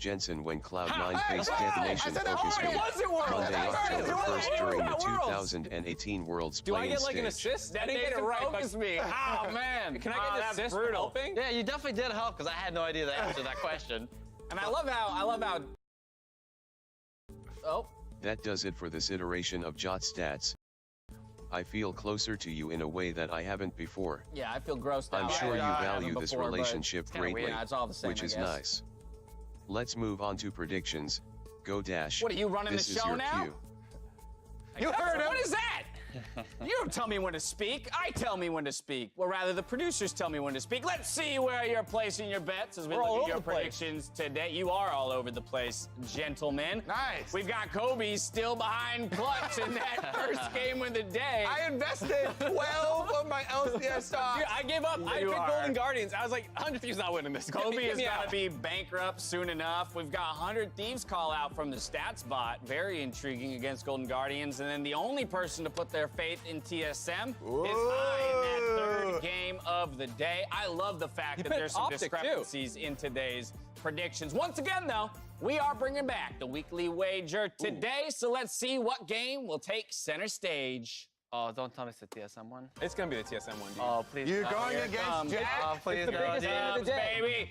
Jensen when Cloud9 faced Detonation Focus Week, Monday, October 1st during the 2018 World's Do I Playing get like an Stage. assist? That ain't it right. Focus me. Oh man. Can I get an assist for helping? Yeah, you definitely did help because I had no idea the answer to that question. And I love how. Oh. That does it for this iteration of Jot Stats. I feel closer to you in a way that I haven't before. Yeah, I feel grossed out. I'm sure you value this before, relationship greatly, weird. It's all the same, which is I guess. nice. Let's move on to predictions. Go Dash. What are you running this the is show your now? cue. You heard him. What is that? You don't tell me when to speak. I tell me when to speak. Or rather, the producers tell me when to speak. Let's see where you're placing your bets as we look at your predictions today. You are all over the place, gentlemen. Nice. We've got Kobe still behind clutch in that first game of the day. I invested 12 of my LCS stocks. Dude, I gave up. I picked Golden Guardians. I was like, 100 Thieves not winning this. Kobe is going to be bankrupt soon enough. We've got 100 Thieves call out from the stats bot. Very intriguing against Golden Guardians. And then the only person to put their faith in TSM is I in that third game of the day. I love the fact that there's some discrepancies in today's predictions. Once again, though, we are bringing back the weekly wager today. So let's see what game will take center stage. Oh, don't tell me it's the TSM one. It's going to be the TSM one, dude. Oh, please. You're going against Jack? Oh, please, It's the biggest game of the day, baby.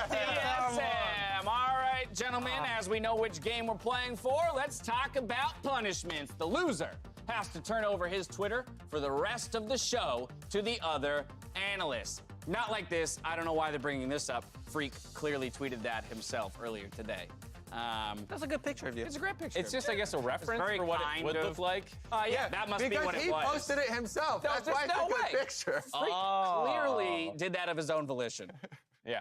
TSM. All right, gentlemen, as we know which game we're playing for, let's talk about punishments. The loser has to turn over his Twitter for the rest of the show to the other analysts. Not like this. I don't know why they're bringing this up. Freak clearly tweeted that himself earlier today. That's a good picture of you. It's a great picture. It's just, I guess, a reference very for what it would look like. Yeah, that must be what it was. Because he posted it himself. No, That's why it's no a good way. picture. Freak clearly did that of his own volition. Yeah.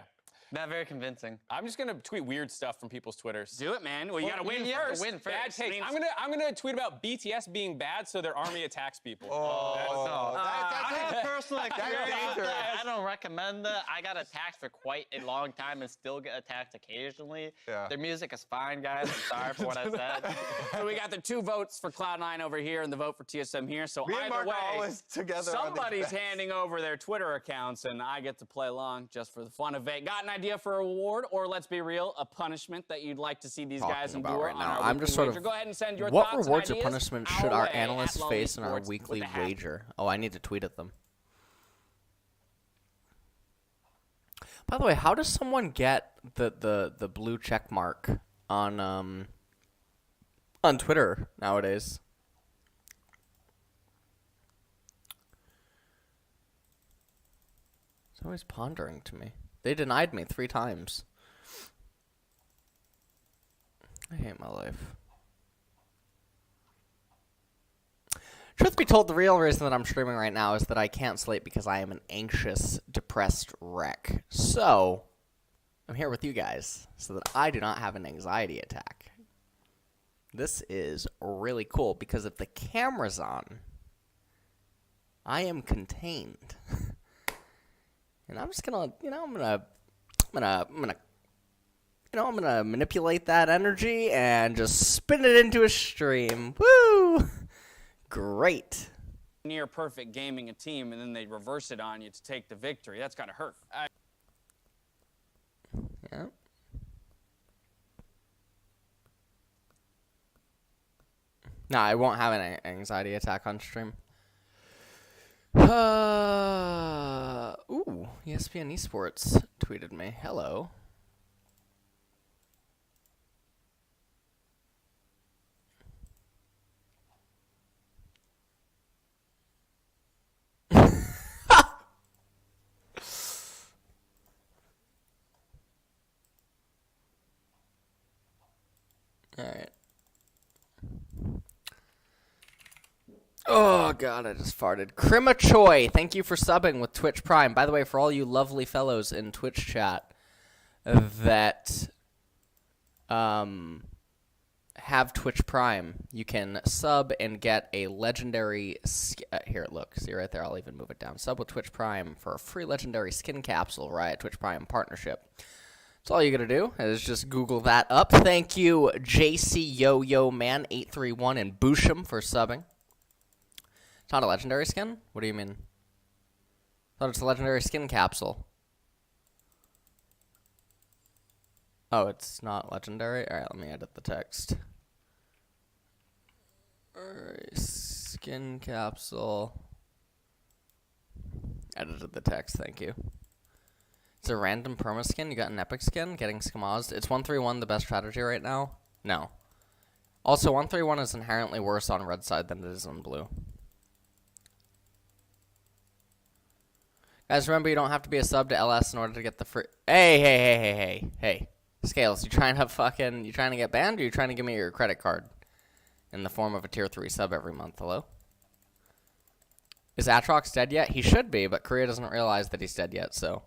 Not very convincing. I'm just gonna tweet weird stuff from people's Twitters. Do it, man. Well, you gotta win first. Win first. Bad take. I'm gonna tweet about BTS being bad so their army attacks people. I have personal experience with dangerous. that. I don't recommend that. I got attacked for quite a long time and still get attacked occasionally. Yeah. Their music is fine, guys. I'm sorry for what I said. So we got the 2 votes for Cloud9 over here and the vote for TSM here. So Me and either Mark way, are always together on these somebody's bets. handing over their Twitter accounts, and I get to play along just for the fun of it. Got an idea for a reward, or let's be real, a punishment that you'd like to see these guys Talking about endure right on now. our I'm weekly just sort wager. of. Go ahead and send your What thoughts and rewards or ideas punishments our should our way at analysts Lonely face in our Sports weekly with a hat. wager? Oh, I need to tweet at them. By the way, how does someone get the blue check mark on Twitter nowadays? It's always pondering to me. They denied me 3 times. I hate my life. Truth be told, the real reason that I'm streaming right now is that I can't sleep because I am an anxious, depressed wreck. So, I'm here with you guys so that I do not have an anxiety attack. This is really cool because if the camera's on, I am contained. And I'm just gonna, I'm gonna manipulate that energy and just spin it into a stream. Woo! Great. Near perfect gaming a team, and then they reverse it on you to take the victory. That's gotta hurt. Yeah. No, I won't have an anxiety attack on stream. Ooh, ESPN Esports tweeted me. Hello. All right. Oh, God, I just farted. Krima Choi, thank you for subbing with Twitch Prime. By the way, for all you lovely fellows in Twitch chat that have Twitch Prime, you can sub and get a legendary... here, look. See right there? I'll even move it down. Sub with Twitch Prime for a free legendary skin capsule, right? Twitch Prime partnership. That's all you gotta do is just Google that up. Thank you, JC Yo Man 831 and Boosham for subbing. It's not a legendary skin? What do you mean? I thought it's a legendary skin capsule. Oh, it's not legendary? Alright, let me edit the text. Alright, skin capsule. Edited the text, thank you. It's a random perma skin. You got an epic skin, getting skamazed. It's 131 the best strategy right now? No. Also, 131 is inherently worse on red side than it is on blue. Guys, remember you don't have to be a sub to LS in order to get the free... Hey. Scales, you trying to get banned, or you trying to give me your credit card in the form of a tier 3 sub every month? Hello? Is Atrox dead yet? He should be, but Korea doesn't realize that he's dead yet, so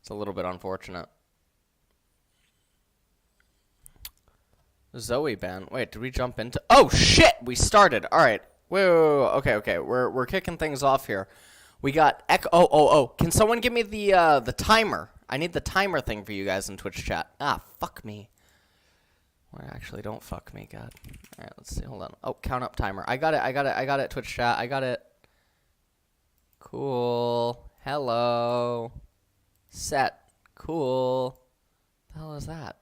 it's a little bit unfortunate. Zoe ban. Wait, did we jump into... Oh, shit! We started. All right. Whoa. Okay. We're kicking things off here. We got Echo... Oh. Can someone give me the timer? I need the timer thing for you guys in Twitch chat. Ah, fuck me. Well, actually, don't fuck me, God. All right, let's see. Hold on. Oh, count up timer. I got it, Twitch chat. I got it. Cool. Hello. Set. Cool. What the hell is that?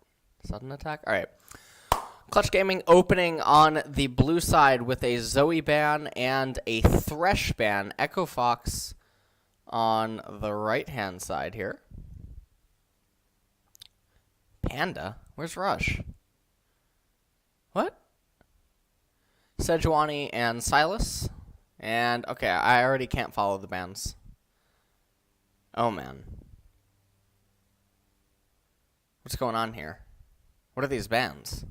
Sudden attack? All right. Clutch Gaming opening on the blue side with a Zoe ban and a Thresh ban. Echo Fox on the right-hand side here. Panda? Where's Rush? What? Sejuani and Silas. And, okay, I already can't follow the bans. Oh, man. What's going on here? What are these bans?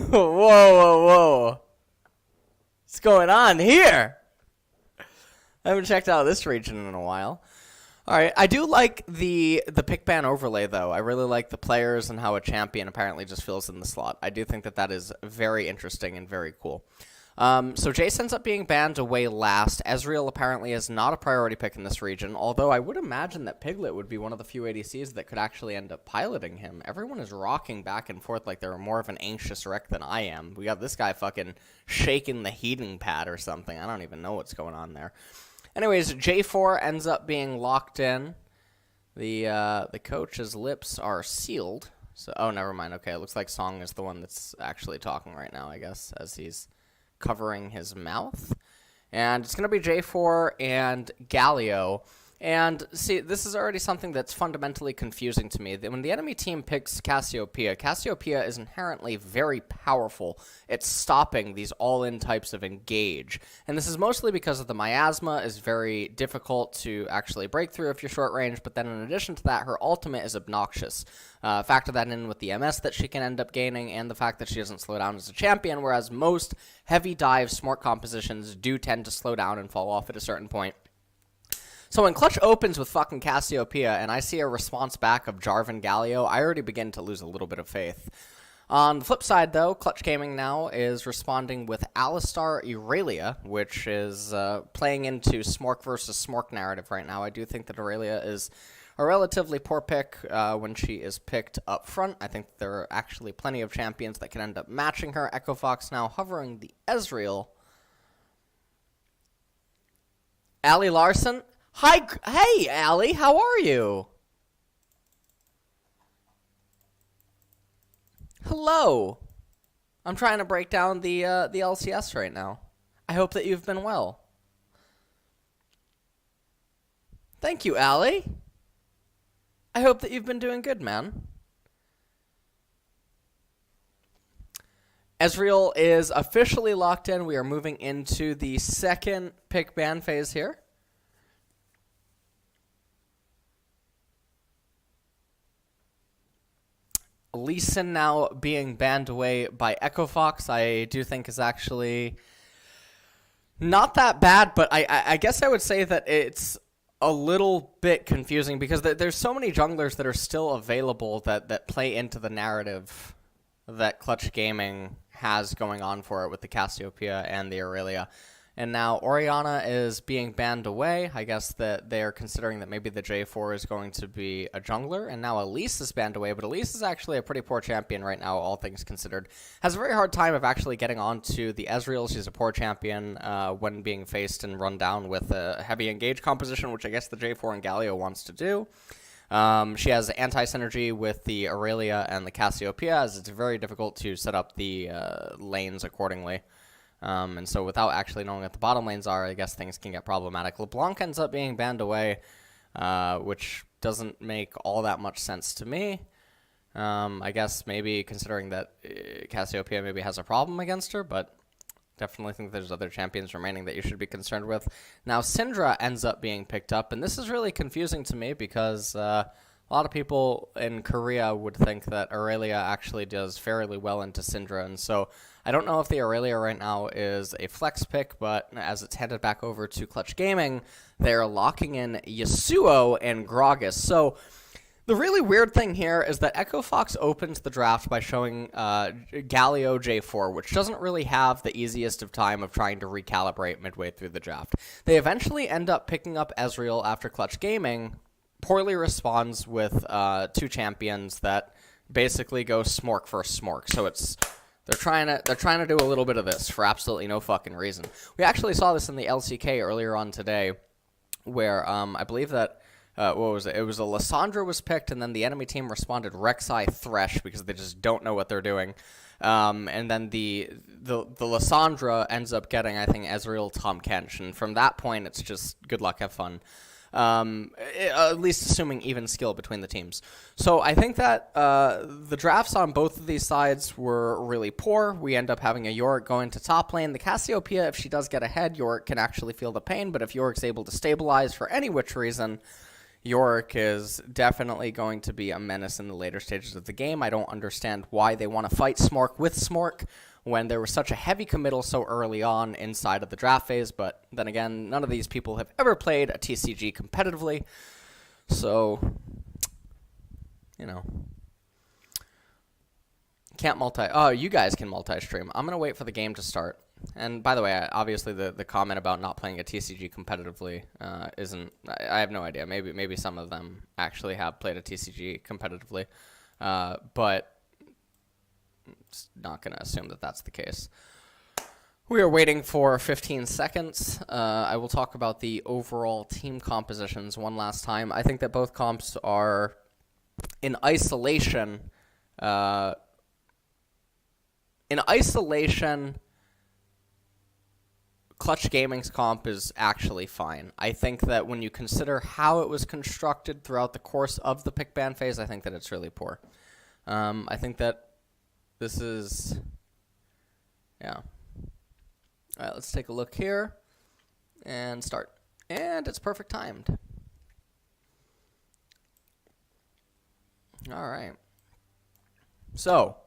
Whoa. What's going on here? I haven't checked out this region in a while. Alright, I do like the pick ban overlay, though. I really like the players and how a champion apparently just fills in the slot. I do think that is very interesting and very cool. So Jace ends up being banned away last. Ezreal apparently is not a priority pick in this region, although I would imagine that Piglet would be one of the few ADCs that could actually end up piloting him. Everyone is rocking back and forth like they're more of an anxious wreck than I am. We got this guy fucking shaking the heating pad or something. I don't even know what's going on there. Anyways, J4 ends up being locked in. The coach's lips are sealed. So, oh, never mind. Okay, it looks like Song is the one that's actually talking right now, I guess, as he's covering his mouth. And it's going to be J4 and Galio. And see, this is already something that's fundamentally confusing to me. When the enemy team picks Cassiopeia, Cassiopeia is inherently very powerful at stopping these all-in types of engage. And this is mostly because of the miasma is very difficult to actually break through if you're short range, but then in addition to that, her ultimate is obnoxious. Factor that in with the MS that she can end up gaining and the fact that she doesn't slow down as a champion, whereas most heavy dive smart compositions do tend to slow down and fall off at a certain point. So when Clutch opens with fucking Cassiopeia and I see a response back of Jarvan Galio, I already begin to lose a little bit of faith. On the flip side, though, Clutch Gaming now is responding with Alistar Irelia, which is playing into Smork versus Smork narrative right now. I do think that Irelia is a relatively poor pick when she is picked up front. I think there are actually plenty of champions that can end up matching her. Echo Fox now hovering the Ezreal. Allie Larson. Hi, hey, Allie, how are you? Hello. I'm trying to break down the LCS right now. I hope that you've been well. Thank you, Allie. I hope that you've been doing good, man. Ezreal is officially locked in. We are moving into the second pick ban phase here. Lee Sin now being banned away by Echo Fox, I do think is actually not that bad, but I guess I would say that it's a little bit confusing because there's so many junglers that are still available that play into the narrative that Clutch Gaming has going on for it with the Cassiopeia and the Irelia. And now Orianna is being banned away. I guess that they're considering that maybe the J4 is going to be a jungler. And now Elise is banned away. But Elise is actually a pretty poor champion right now, all things considered. Has a very hard time of actually getting onto the Ezreal. She's a poor champion when being faced and run down with a heavy engage composition, which I guess the J4 and Galio wants to do. She has anti-synergy with the Aurelia and the Cassiopeia, as it's very difficult to set up the lanes accordingly. And so without actually knowing what the bottom lanes are, I guess things can get problematic. LeBlanc ends up being banned away, which doesn't make all that much sense to me. I guess maybe considering that Cassiopeia maybe has a problem against her, but definitely think there's other champions remaining that you should be concerned with. Now, Syndra ends up being picked up, and this is really confusing to me because a lot of people in Korea would think that Aurelia actually does fairly well into Syndra, and so I don't know if the Aurelia right now is a flex pick, but as it's headed back over to Clutch Gaming, they're locking in Yasuo and Gragas. So the really weird thing here is that Echo Fox opens the draft by showing Galio J4, which doesn't really have the easiest of time of trying to recalibrate midway through the draft. They eventually end up picking up Ezreal after Clutch Gaming, poorly responds with 2 champions that basically go smork for smork. So they're trying to do a little bit of this for absolutely no fucking reason. We actually saw this in the LCK earlier on today, where I believe that what was it? It was a Lissandra was picked, and then the enemy team responded Rek'Sai Thresh because they just don't know what they're doing. And then the Lissandra ends up getting, I think, Ezreal Tahm Kench, and from that point, it's just good luck, have fun. At least assuming even skill between the teams. So I think that the drafts on both of these sides were really poor. We end up having a Yorick going to top lane. The Cassiopeia, if she does get ahead, Yorick can actually feel the pain, but if Yorick's able to stabilize for any which reason, Yorick is definitely going to be a menace in the later stages of the game. I don't understand why they want to fight Smork with Smork when there was such a heavy committal so early on inside of the draft phase, but then again, none of these people have ever played a TCG competitively, so, you know. Can't you guys can multi-stream. I'm going to wait for the game to start. And by the way, obviously the comment about not playing a TCG competitively isn't, I have no idea. Maybe some of them actually have played a TCG competitively, but it's not going to assume that that's the case. We are waiting for 15 seconds. I will talk about the overall team compositions one last time. I think that both comps are in isolation. Clutch Gaming's comp is actually fine. I think that when you consider how it was constructed throughout the course of the pick ban phase, I think that it's really poor. I think that this is, yeah. All right, let's take a look here and start. And it's perfect timed. All right. So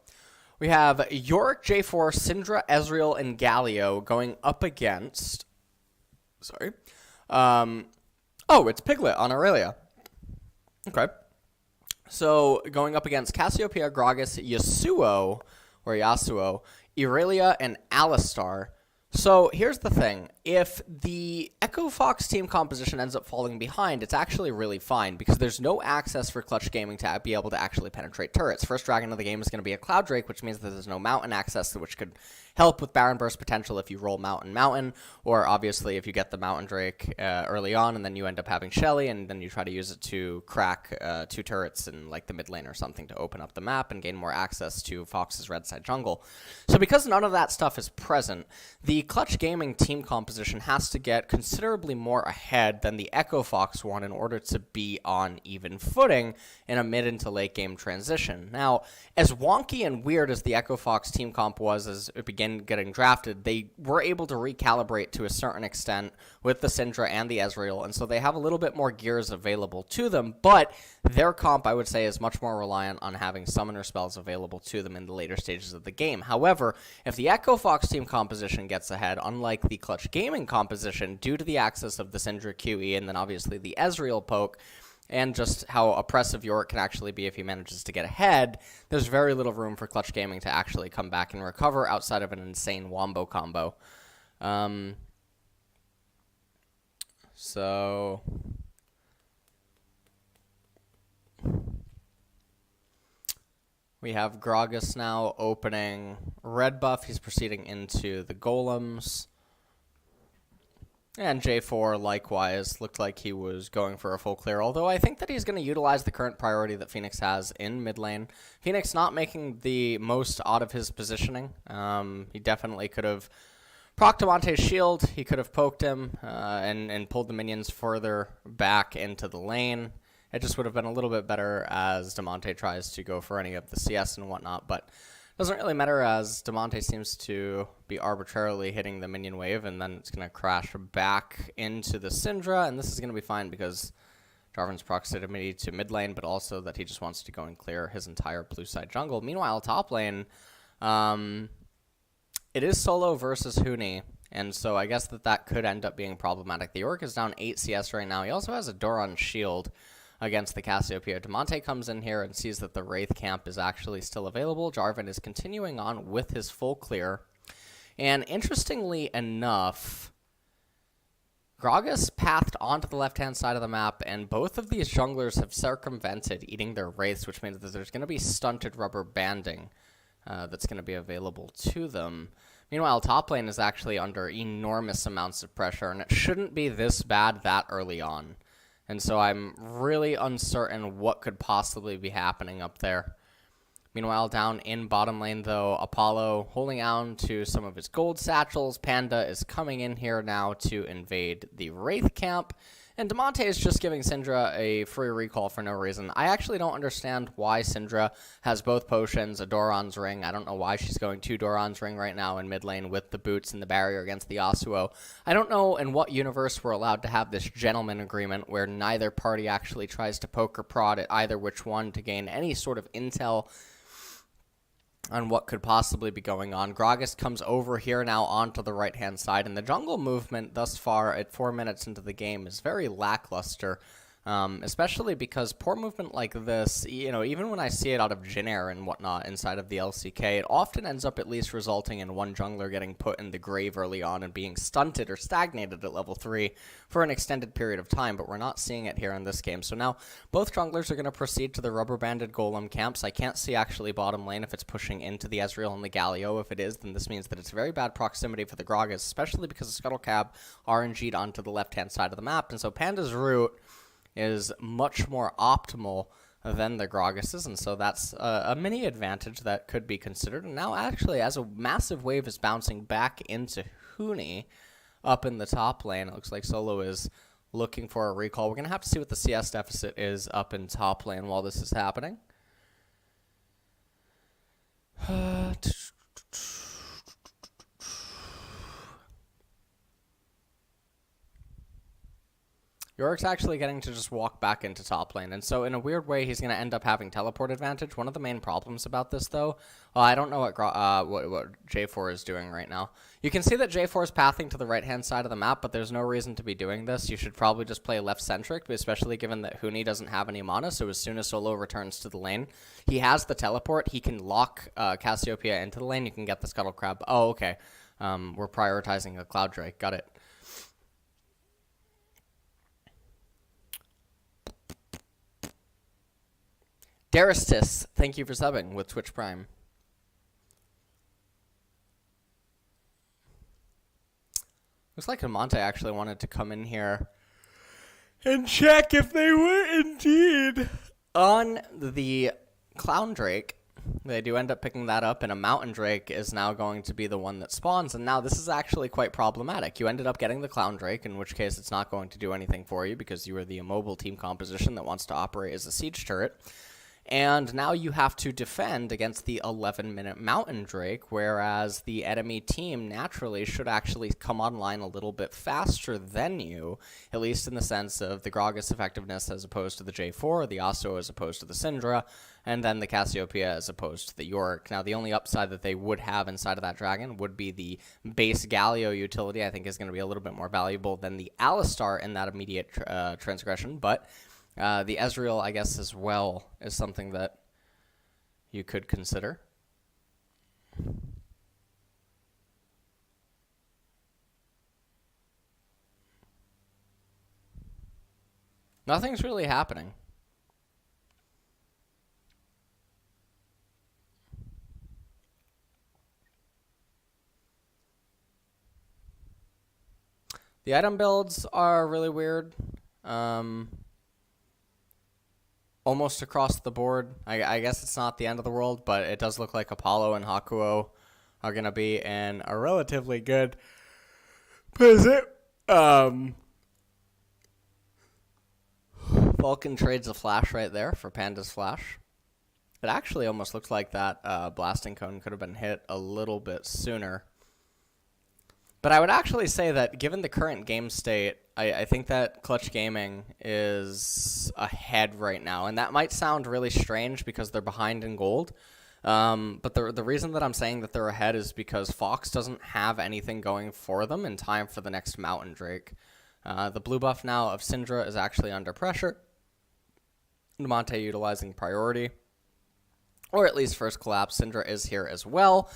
we have Yorick, J4, Syndra, Ezreal, and Galio going up against... Sorry. Oh, it's Piglet on Aurelia. Okay. So going up against Cassiopeia, Gragas, Yasuo, Irelia, and Alistar. So here's the thing. If the Echo Fox team composition ends up falling behind, it's actually really fine because there's no access for Clutch Gaming to be able to actually penetrate turrets. First dragon of the game is going to be a Cloud Drake, which means that there's no mountain access, which could help with Baron Burst potential if you roll Mountain, or obviously if you get the Mountain Drake early on and then you end up having Shelly and then you try to use it to crack 2 turrets in like the mid lane or something to open up the map and gain more access to Fox's red side jungle. So because none of that stuff is present, the Clutch Gaming team composition has to get considerably more ahead than the Echo Fox one in order to be on even footing in a mid into late game transition. Now, as wonky and weird as the Echo Fox team comp was as it began getting drafted, they were able to recalibrate to a certain extent with the Syndra and the Ezreal, and so they have a little bit more gears available to them, but their comp, I would say, is much more reliant on having summoner spells available to them in the later stages of the game. However, if the Echo Fox team composition gets ahead, unlike the Clutch Gaming composition, due to the access of the Syndra QE and then obviously the Ezreal poke, and just how oppressive Yorick can actually be if he manages to get ahead, there's very little room for Clutch Gaming to actually come back and recover outside of an insane Wombo combo. So we have Gragas now opening red buff. He's proceeding into the golems. And J4 likewise looked like he was going for a full clear, although I think that he's going to utilize the current priority that Phoenix has in mid lane. Phoenix not making the most out of his positioning. He definitely could have procced Damonte's shield. He could have poked him and pulled the minions further back into the lane. It just would have been a little bit better as Damonte tries to go for any of the CS and whatnot, but doesn't really matter as Damonte seems to be arbitrarily hitting the minion wave, and then it's going to crash back into the Syndra, and this is going to be fine because Jarvan's proximity to mid lane, but also that he just wants to go and clear his entire blue side jungle. Meanwhile, top lane, it is solo versus Huni, and so I guess that could end up being problematic. The Orc is down 8 CS right now. He also has a Doran shield against the Cassiopeia. Damonte comes in here and sees that the Wraith camp is actually still available. Jarvan is continuing on with his full clear. And interestingly enough, Gragas pathed onto the left-hand side of the map, and both of these junglers have circumvented eating their Wraiths, which means that there's going to be stunted rubber banding that's going to be available to them. Meanwhile, top lane is actually under enormous amounts of pressure, and it shouldn't be this bad that early on. And so I'm really uncertain what could possibly be happening up there. Meanwhile, down in bottom lane, though, Apollo holding on to some of his gold satchels. Panda is coming in here now to invade the Wraith camp. And Damonte is just giving Syndra a free recall for no reason. I actually don't understand why Syndra has both potions, a Doran's Ring. I don't know why she's going to Doran's Ring right now in mid lane with the boots and the barrier against the Yasuo. I don't know in what universe we're allowed to have this gentleman agreement where neither party actually tries to poke or prod at either which one to gain any sort of intel on what could possibly be going on. Gragas comes over here now onto the right-hand side, and the jungle movement thus far at 4 minutes into the game is very lackluster, especially because poor movement like this, you know, even when I see it out of Jin Air and whatnot inside of the LCK, it often ends up at least resulting in one jungler getting put in the grave early on and being stunted or stagnated at level 3 for an extended period of time, but we're not seeing it here in this game. So now both junglers are going to proceed to the rubber-banded golem camps. I can't see actually bottom lane if it's pushing into the Ezreal and the Galio. If it is, then this means that it's very bad proximity for the Gragas, especially because the Scuttlecab RNG'd onto the left-hand side of the map, and so Panda's route is much more optimal than the Gragas's, and so that's a mini advantage that could be considered. And now actually, as a massive wave is bouncing back into Huni up in the top lane, it looks like Solo is looking for a recall. We're going to have to see what the CS deficit is up in top lane while this is happening. Yorick's actually getting to just walk back into top lane, and so in a weird way, he's going to end up having teleport advantage. One of the main problems about this, though, I don't know what J4 is doing right now. You can see that J4 is pathing to the right-hand side of the map, but there's no reason to be doing this. You should probably just play left-centric, especially given that Huni doesn't have any mana, so as soon as Solo returns to the lane, he has the teleport. He can lock Cassiopeia into the lane. You can get the Scuttle Crab. Oh, okay. We're prioritizing a Cloud Drake. Got it. Daristis, thank you for subbing with Twitch Prime. Looks like Damonte actually wanted to come in here and check if they were indeed on the Clown Drake. They do end up picking that up, and a Mountain Drake is now going to be the one that spawns, and now this is actually quite problematic. You ended up getting the Clown Drake, in which case it's not going to do anything for you because you are the immobile team composition that wants to operate as a siege turret. And now you have to defend against the 11-minute Mountain Drake, whereas the enemy team naturally should actually come online a little bit faster than you, at least in the sense of the Gragas effectiveness as opposed to the J4, the Yasuo as opposed to the Syndra, and then the Cassiopeia as opposed to the Yorick. Now, the only upside that they would have inside of that dragon would be the base Galio utility. I think is going to be a little bit more valuable than the Alistar in that immediate transgression, but the Ezreal, I guess, as well, is something that you could consider. Nothing's really happening. The item builds are really weird. Almost across the board. I guess it's not the end of the world, but it does look like Apollo and Hakuo are going to be in a relatively good position. Vulcan trades a flash right there for Panda's flash. It actually almost looks like that blasting cone could have been hit a little bit sooner. But I would actually say that given the current game state, I think that Clutch Gaming is ahead right now. And that might sound really strange because they're behind in gold. But the reason that I'm saying that they're ahead is because Fox doesn't have anything going for them in time for the next Mountain Drake. The blue buff now of Syndra is actually under pressure. Monte utilizing priority. Or at least first collapse. Syndra is here as well.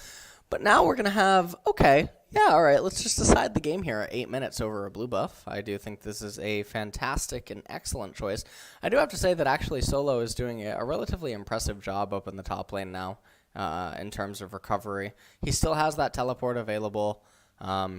But now we're going to have, okay, yeah, all right, let's just decide the game here at 8 minutes over a blue buff. I do think this is a fantastic and excellent choice. I do have to say that actually Solo is doing a relatively impressive job up in the top lane now in terms of recovery. He still has that teleport available.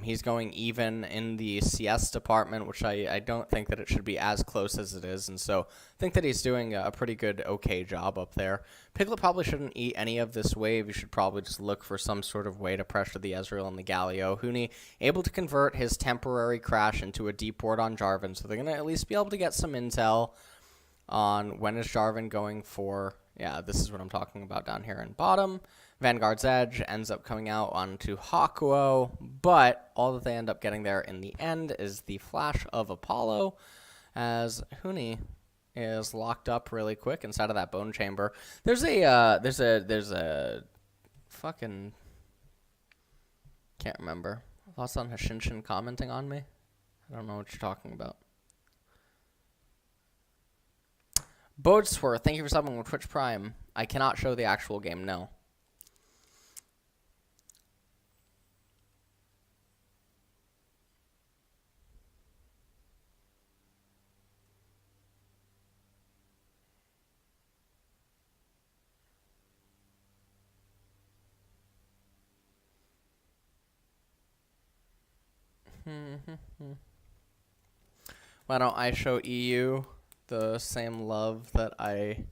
He's going even in the CS department, which I don't think that it should be as close as it is, and so I think that he's doing a pretty good, okay job up there. Piglet probably shouldn't eat any of this wave. You should probably just look for some sort of way to pressure the Ezreal and the Galio. Huni able to convert his temporary crash into a deep ward on Jarvan, so they're going to at least be able to get some intel on when is Jarvan going for, yeah, this is what I'm talking about down here in bottom. Vanguard's Edge ends up coming out onto Hakuo, but all that they end up getting there in the end is the flash of Apollo, as Huni is locked up really quick inside of that bone chamber. There's a fucking, can't remember. Lost on Hashinshin commenting on me. I don't know what you're talking about. Bodesworth, thank you for subbing with Twitch Prime. I cannot show the actual game, no. Why don't I show EU the same love that I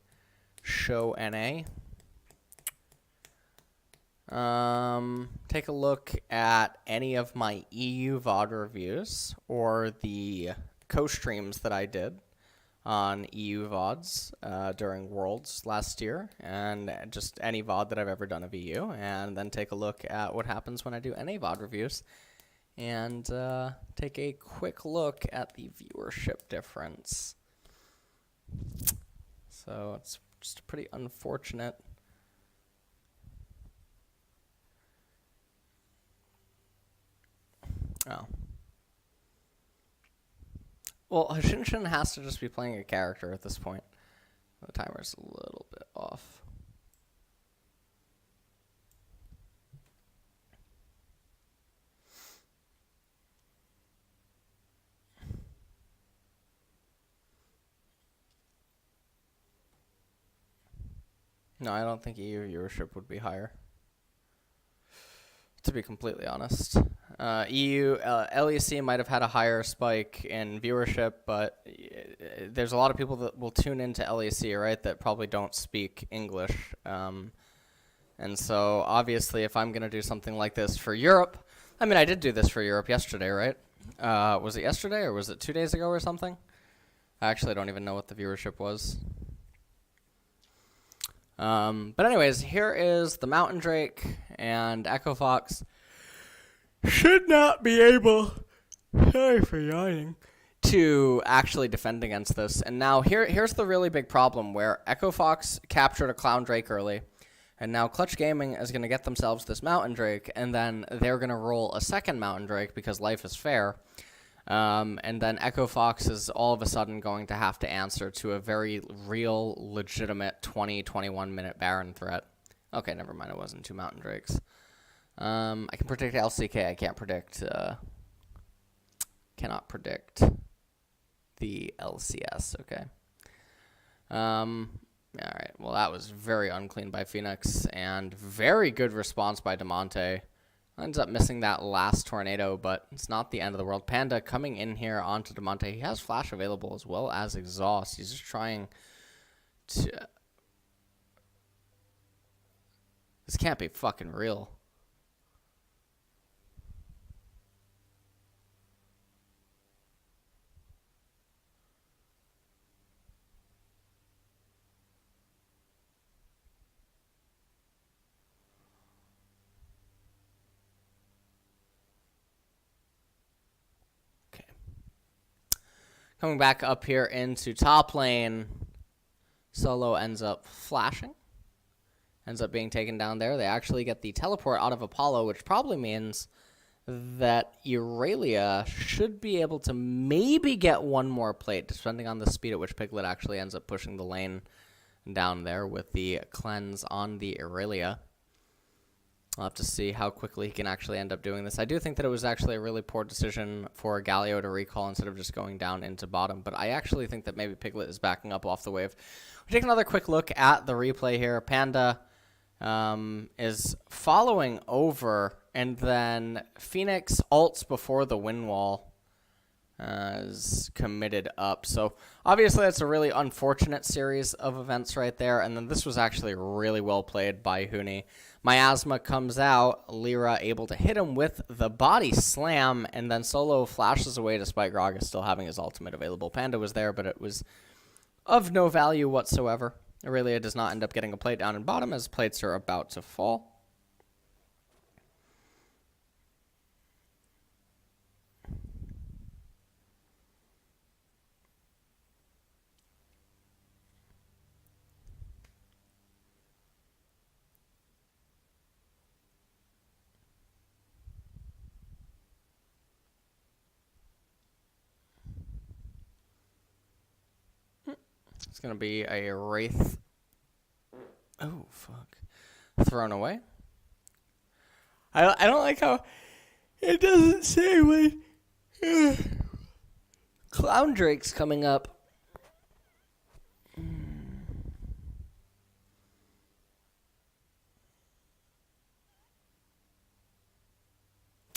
show NA? Take a look at any of my EU VOD reviews or the co-streams that I did on EU VODs during Worlds last year, and just any VOD that I've ever done of EU, and then take a look at what happens when I do NA VOD reviews. And take a quick look at the viewership difference. So it's just pretty unfortunate. Oh. Well, Hashinshin has to just be playing a character at this point. The timer's a little bit off. No, I don't think EU viewership would be higher, to be completely honest. EU, LEC might have had a higher spike in viewership, but there's a lot of people that will tune into LEC, right, that probably don't speak English. And so, obviously, if I'm going to do something like this for Europe, I mean, I did do this for Europe yesterday, right? Was it yesterday, or was it 2 days ago or something? I actually don't even know what the viewership was. But anyways, here is the Mountain Drake, and Echo Fox should not be able, sorry for yawning, to actually defend against this. And now here's the really big problem, where Echo Fox captured a Clown Drake early, and now Clutch Gaming is going to get themselves this Mountain Drake, and then they're going to roll a second Mountain Drake because life is fair. And then Echo Fox is all of a sudden going to have to answer to a very real, legitimate 20-21 minute Baron threat. Okay, never mind, it wasn't 2 Mountain Drakes. I can predict LCK, I can't predict, cannot predict the LCS. Okay. All right. Well, that was very unclean by Phoenix and very good response by Demonte. Ends up missing that last tornado, but it's not the end of the world. Panda coming in here onto Demonte. He has flash available as well as exhaust. He's just trying to... This can't be fucking real. Coming back up here into top lane, Solo ends up flashing. Ends up being taken down there. They actually get the teleport out of Apollo, which probably means that Irelia should be able to maybe get one more plate, depending on the speed at which Piglet actually ends up pushing the lane down there with the cleanse on the Irelia. I'll have to see how quickly he can actually end up doing this. I do think that it was actually a really poor decision for Galio to recall instead of just going down into bottom, but I actually think that maybe Piglet is backing up off the wave. We take another quick look at the replay here. Panda is following over, and then Phoenix ults before the win wall is committed up. So obviously that's a really unfortunate series of events right there, and then this was actually really well played by Huni. Miasma comes out, Lyra able to hit him with the body slam, and then Solo flashes away despite Gragas still having his ultimate available. Panda was there, but it was of no value whatsoever. Aurelia does not end up getting a plate down in bottom as plates are about to fall. It's going to be a Wraith. Oh, fuck. Thrown away. I don't like how it doesn't say when Clown Drake's coming up.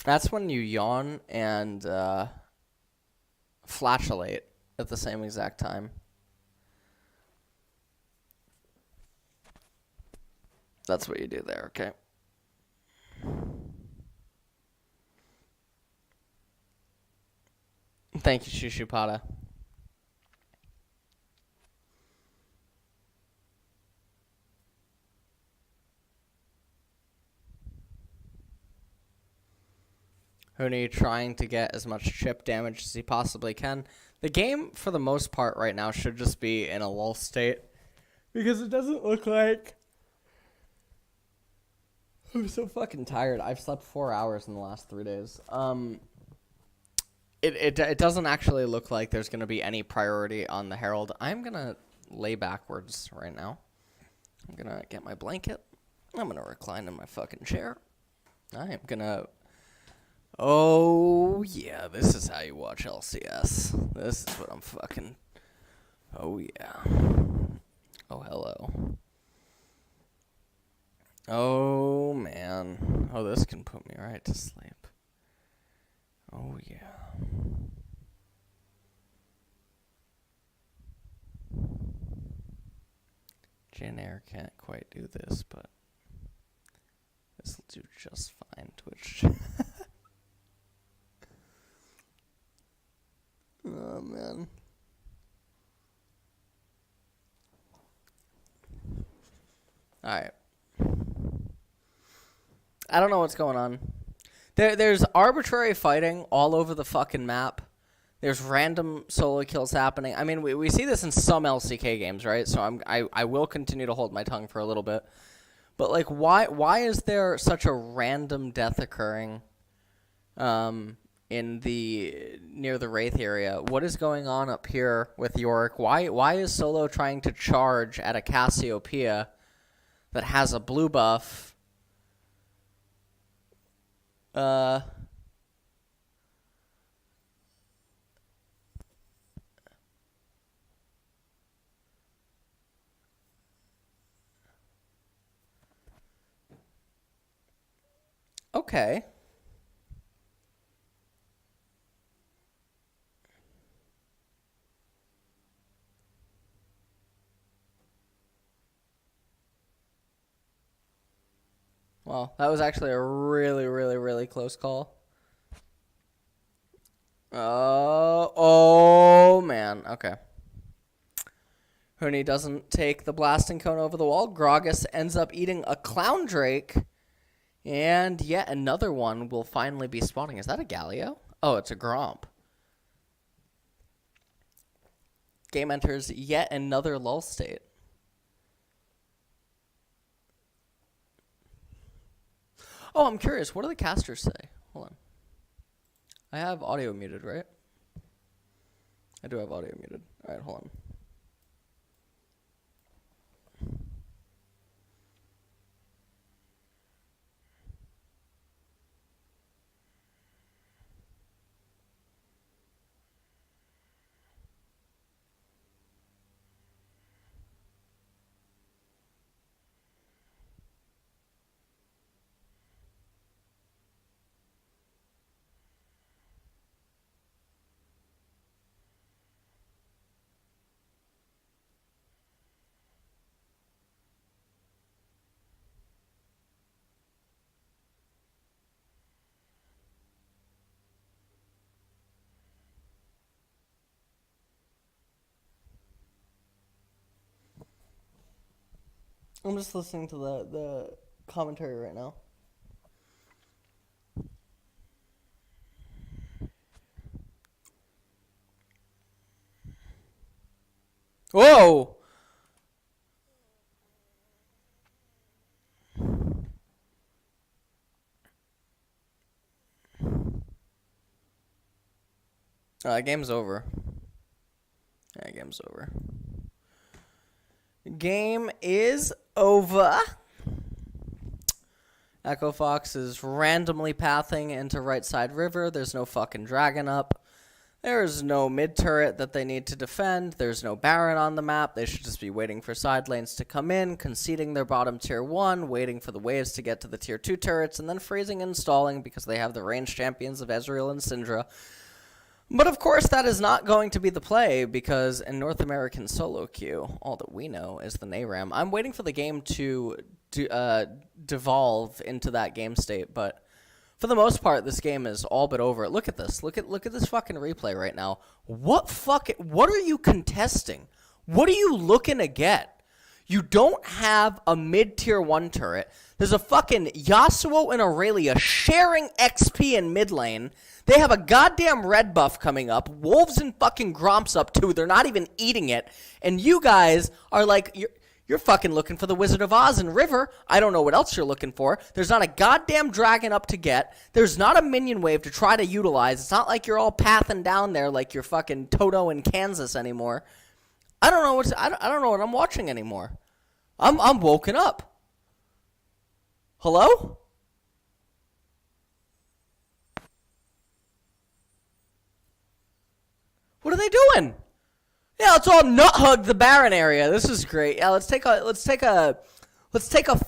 That's when you yawn and flatulate at the same exact time. That's what you do there, okay? Thank you, Shushupada. Huni trying to get as much chip damage as he possibly can. The game, for the most part right now, should just be in a lull state. Because it doesn't look like... I'm so fucking tired. I've slept 4 hours in the last 3 days. It doesn't actually look like there's going to be any priority on the Herald. I'm going to lay backwards right now. I'm going to get my blanket. I'm going to recline in my fucking chair. I am going to... Oh, yeah, this is how you watch LCS. This is what I'm fucking... Oh, yeah. Oh, hello. Oh, man. Oh, this can put me right to sleep. Oh, yeah. Jin Air can't quite do this, but this will do just fine, Twitch. Oh, man. Alright. I don't know what's going on. There's arbitrary fighting all over the fucking map. There's random solo kills happening. I mean, we see this in some LCK games, right? So I will continue to hold my tongue for a little bit. But, like, why is there such a random death occurring in the near the Wraith area? What is going on up here with Yorick? Why is Solo trying to charge at a Cassiopeia that has a blue buff? Okay. Well, that was actually a really, really, really close call. Oh man. Okay. Huni doesn't take the blasting cone over the wall. Gragas ends up eating a Clown Drake. And yet another one will finally be spawning. Is that a Galio? Oh, it's a Gromp. Game enters yet another lull state. Oh, I'm curious. What do the casters say? Hold on. I have audio muted, right? I do have audio muted. All right, hold on. I'm just listening to the commentary right now. Whoa! Game's over. Yeah, game's over. Game is over. Echo Fox is randomly pathing into right side river. There's no fucking dragon up. There's no mid turret that they need to defend. There's no Baron on the map. They should just be waiting for side lanes to come in, conceding their bottom tier 1, waiting for the waves to get to the tier 2 turrets, and then freezing and stalling because they have the ranged champions of Ezreal and Syndra. But of course, that is not going to be the play because in North American solo queue, all that we know is the NARAM. I'm waiting for the game to devolve into that game state, but for the most part, this game is all but over. Look at this. Look at this fucking replay right now. What are you contesting? What are you looking to get? You don't have a mid-tier 1 turret. There's a fucking Yasuo and Aurelia sharing XP in mid lane. They have a goddamn red buff coming up. Wolves and fucking Gromps up too. They're not even eating it. And you guys are like, you're fucking looking for the Wizard of Oz and River. I don't know what else you're looking for. There's not a goddamn dragon up to get. There's not a minion wave to try to utilize. It's not like you're all pathing down there like you're fucking Toto in Kansas anymore. I don't know what I'm watching anymore. I'm woken up. Hello? What are they doing? Yeah, let's all nut hug the Baron area. This is great. Yeah, let's take a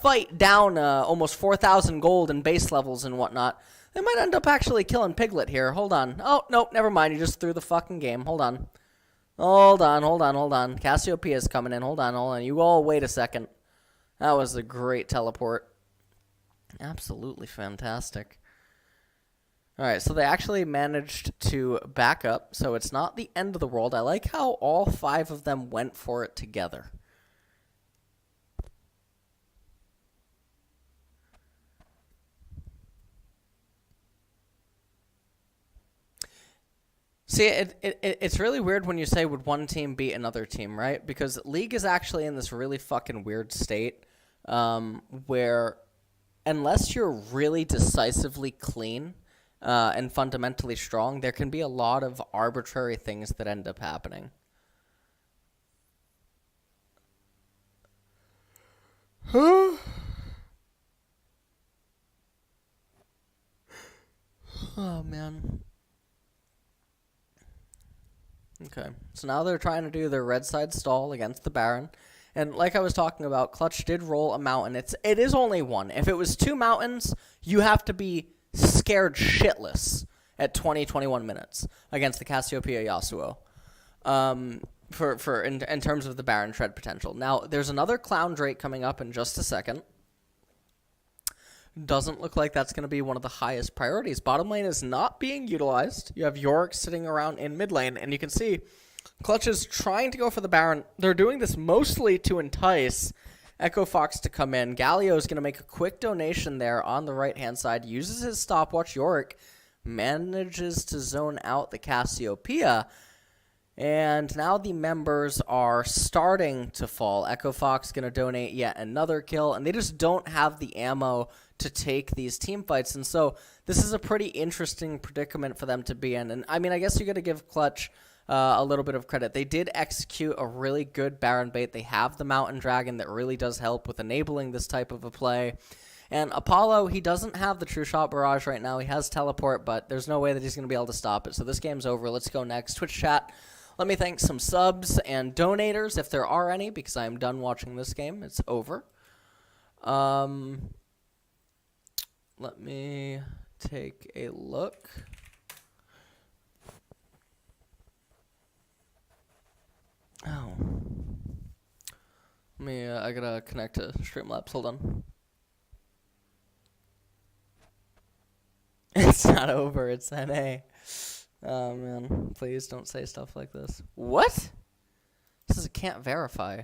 fight down almost 4,000 gold and base levels and whatnot. They might end up actually killing Piglet here. Hold on. Oh, nope, never mind. You just threw the fucking game. Hold on. Cassiopeia is coming in. Hold on. You all wait a second. That was a great teleport. Absolutely fantastic. All right, so they actually managed to back up, so it's not the end of the world. I like how all 5 of them went for it together. See, it's really weird when you say, would one team beat another team, right? Because League is actually in this really fucking weird state where unless you're really decisively clean and fundamentally strong, there can be a lot of arbitrary things that end up happening. Oh, man. Okay, so now they're trying to do their red side stall against the Baron. And like I was talking about, Clutch did roll a mountain. It is only one. If it was 2 mountains, you have to be scared shitless at 21 minutes against the Cassiopeia Yasuo. In terms of the Baron Shred potential. Now, there's another Clown Drake coming up in just a second. Doesn't look like that's going to be one of the highest priorities. Bottom lane is not being utilized. You have Yorick sitting around in mid lane, and you can see Clutch is trying to go for the Baron. They're doing this mostly to entice Echo Fox to come in. Galio is going to make a quick donation there on the right-hand side, uses his stopwatch. Yorick manages to zone out the Cassiopeia. And now the members are starting to fall. Echo Fox going to donate yet another kill, and they just don't have the ammo to take these team fights. And so this is a pretty interesting predicament for them to be in. And I mean, I guess you got to give Clutch a little bit of credit. They did execute a really good Baron bait. They have the Mountain Dragon that really does help with enabling this type of a play. And Apollo, he doesn't have the True Shot Barrage right now. He has Teleport, but there's no way that he's going to be able to stop it. So this game's over. Let's go next. Twitch chat. Let me thank some subs and donators, if there are any, because I am done watching this game. It's over. Let me take a look. Oh. I gotta connect to Streamlabs. Hold on. It's not over. It's NA. Oh, man. Please don't say stuff like this. What? This says it can't verify.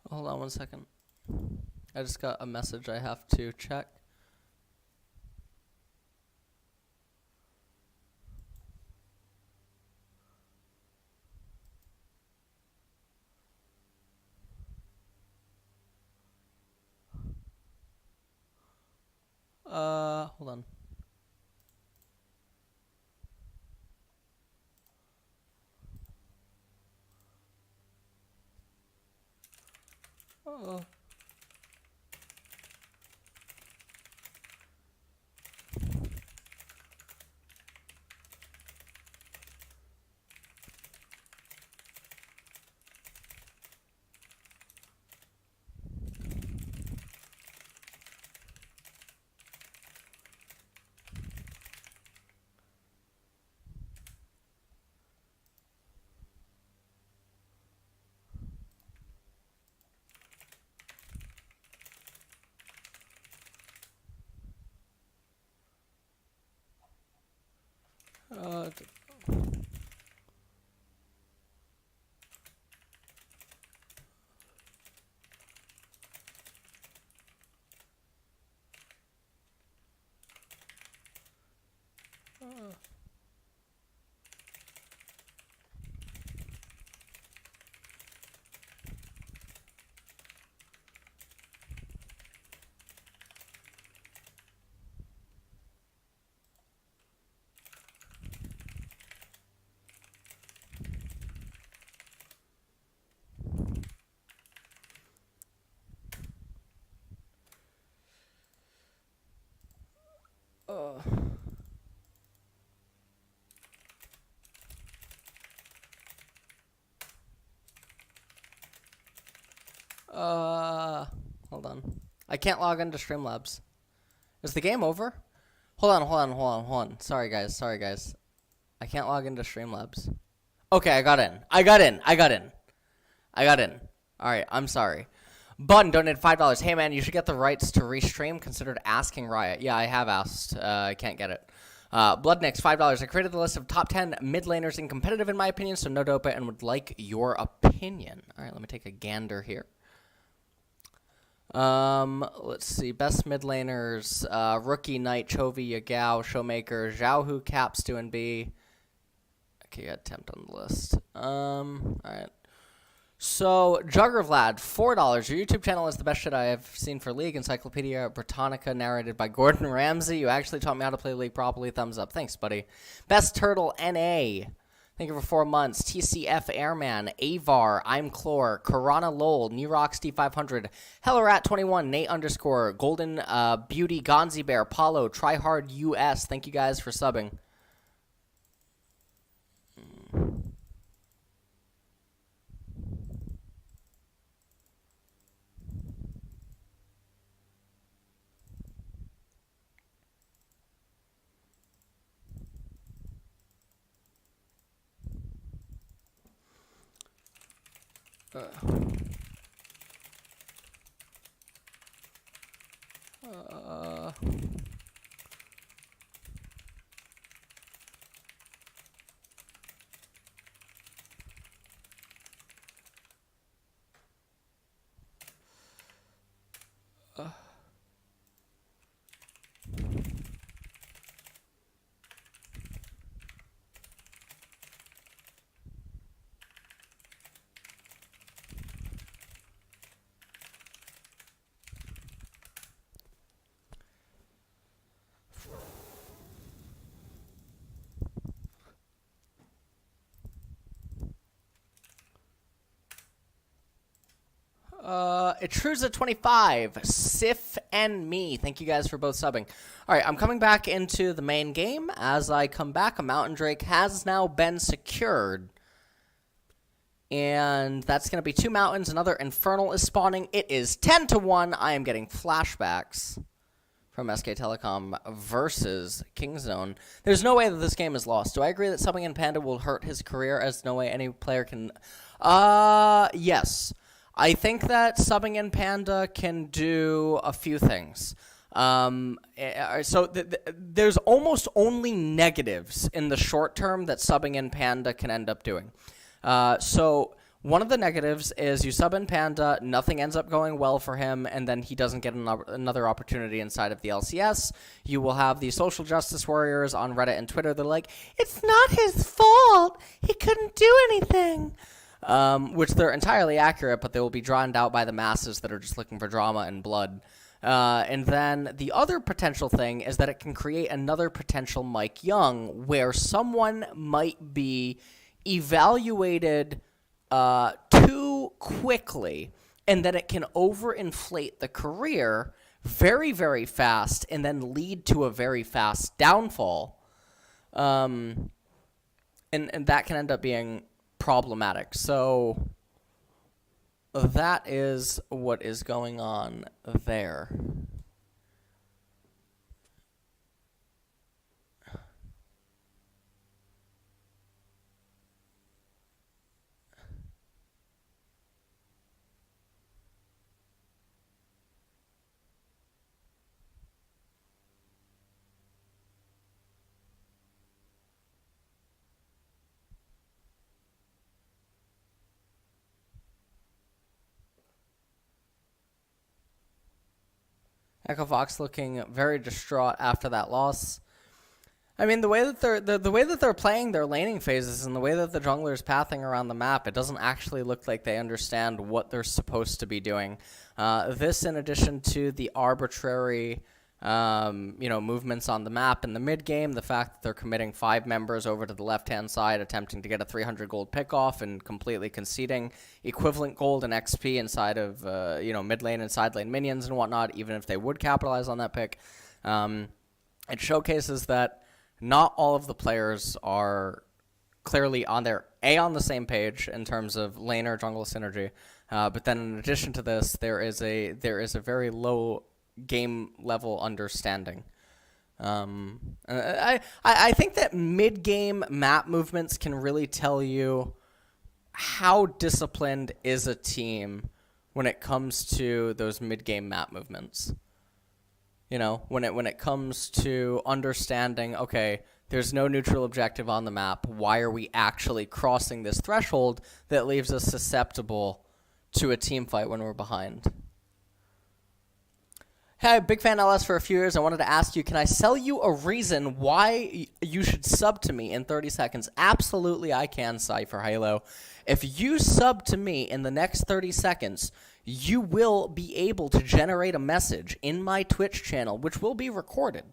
Hold on one second. I just got a message I have to check. Hold on. Oh. Hold on. I can't log into Streamlabs. Is the game over? Hold on. Sorry, guys. I can't log into Streamlabs. Okay, I got in. I got in. All right, I'm sorry. Bun donated $5. Hey, man, you should get the rights to restream. Considered asking Riot. Yeah, I have asked. I can't get it. Bloodnix, $5. I created the list of top 10 mid laners in competitive, in my opinion, so no dopa, and would like your opinion. All right, let me take a gander here. Let's see. Best mid laners. Rookie, Knight, Chovy, Yagao, Showmaker, Zhaohu, Caps, 2 and B. Okay, got Tempt on the list. All right. So, Jugger Vlad, $4. Your YouTube channel is the best shit I have seen for League. Encyclopedia Britannica, narrated by Gordon Ramsay. You actually taught me how to play League properly. Thumbs up. Thanks, buddy. Best Turtle, NA. Thank you for 4 months. TCF Airman, Avar, I'm Chlor, Karana Lowell, Nerox D500, Hellerat21, Nate _ Golden Beauty, Gonzi Bear, Paulo, Tryhard US. Thank you guys for subbing. Etruza25, Sif, and me. Thank you guys for both subbing. All right, I'm coming back into the main game. As I come back, a Mountain Drake has now been secured. And that's going to be 2 mountains. Another Infernal is spawning. It is 10-1. I am getting flashbacks from SK Telecom versus Kingzone. There's no way that this game is lost. Do I agree that subbing in Panda will hurt his career, as no way any player can... Yes. I think that subbing in Panda can do a few things. There's almost only negatives in the short term that subbing in Panda can end up doing. So one of the negatives is you sub in Panda, nothing ends up going well for him, and then he doesn't get another opportunity inside of the LCS. You will have the social justice warriors on Reddit and Twitter. They're like, it's not his fault. He couldn't do anything. Which they're entirely accurate, but they will be drowned out by the masses that are just looking for drama and blood. And then the other potential thing is that it can create another potential Mike Young, where someone might be evaluated too quickly, and then it can overinflate the career very, very fast, and then lead to a very fast downfall. And that can end up being problematic. So that is what is going on there. Echo Fox looking very distraught after that loss. I mean, the way that they're playing their laning phases and the way that the jungler is pathing around the map, it doesn't actually look like they understand what they're supposed to be doing. This, in addition to the arbitrary, movements on the map in the mid game, the fact that they're committing 5 members over to the left-hand side, attempting to get a 300 gold pickoff and completely conceding equivalent gold and XP inside of mid lane and side lane minions and whatnot, even if they would capitalize on that pick. It showcases that not all of the players are clearly on the same page in terms of laner jungle synergy, but then in addition to this, there is a very low game level understanding. I think that mid-game map movements can really tell you how disciplined is a team when it comes to those mid-game map movements. You know, when it comes to understanding, okay, there's no neutral objective on the map. Why are we actually crossing this threshold that leaves us susceptible to a team fight when we're behind? Hey, big fan LS for a few years. I wanted to ask you, can I sell you a reason why you should sub to me in 30 seconds? Absolutely, I can, Cypher Halo. If you sub to me in the next 30 seconds, you will be able to generate a message in my Twitch channel, which will be recorded,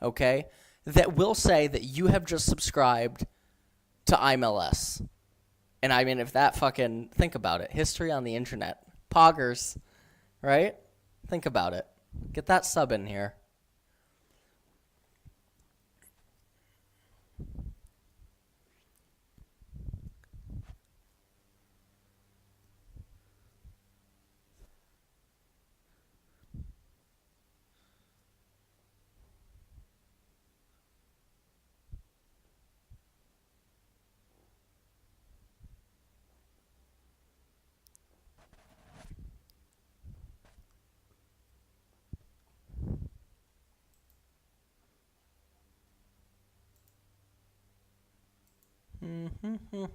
okay, that will say that you have just subscribed to IMLS. And I mean, if that fucking, think about it, history on the internet, poggers, right? Think about it. Get that sub in here.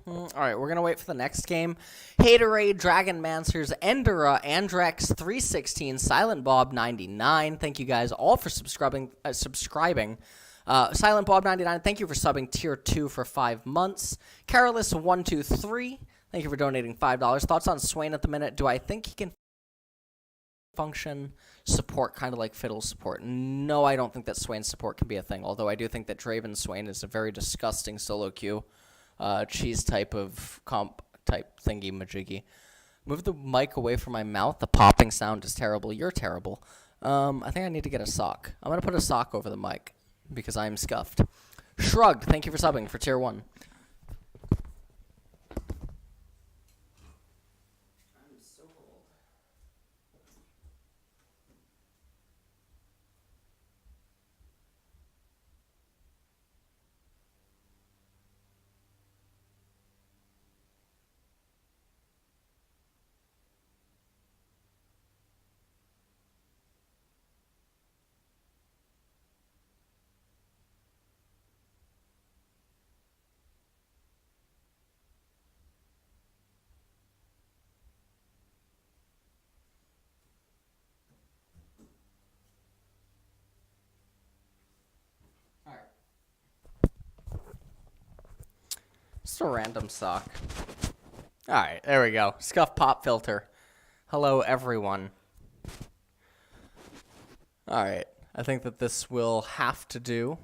All right, we're going to wait for the next game. Haterade, Dragon Mancers, Endera, Andrex 316, Silent Bob 99. Thank you guys all for subscribing. Silent Bob 99, thank you for subbing tier 2 for 5 months. Carolus 123, thank you for donating $5. Thoughts on Swain at the minute? Do I think he can function support kind of like Fiddle support? No, I don't think that Swain's support can be a thing, although I do think that Draven Swain is a very disgusting solo queue. Cheese type of comp type thingy majiggy. Move the mic away from my mouth. The popping sound is terrible. You're terrible. I think I need to get a sock. I'm going to put a sock over the mic because I am scuffed. Shrugged, thank you for subbing for tier 1. I'm so cold. Just a random sock. Alright, there we go. Scuff pop filter. Hello, everyone. Alright, I think that this will have to do.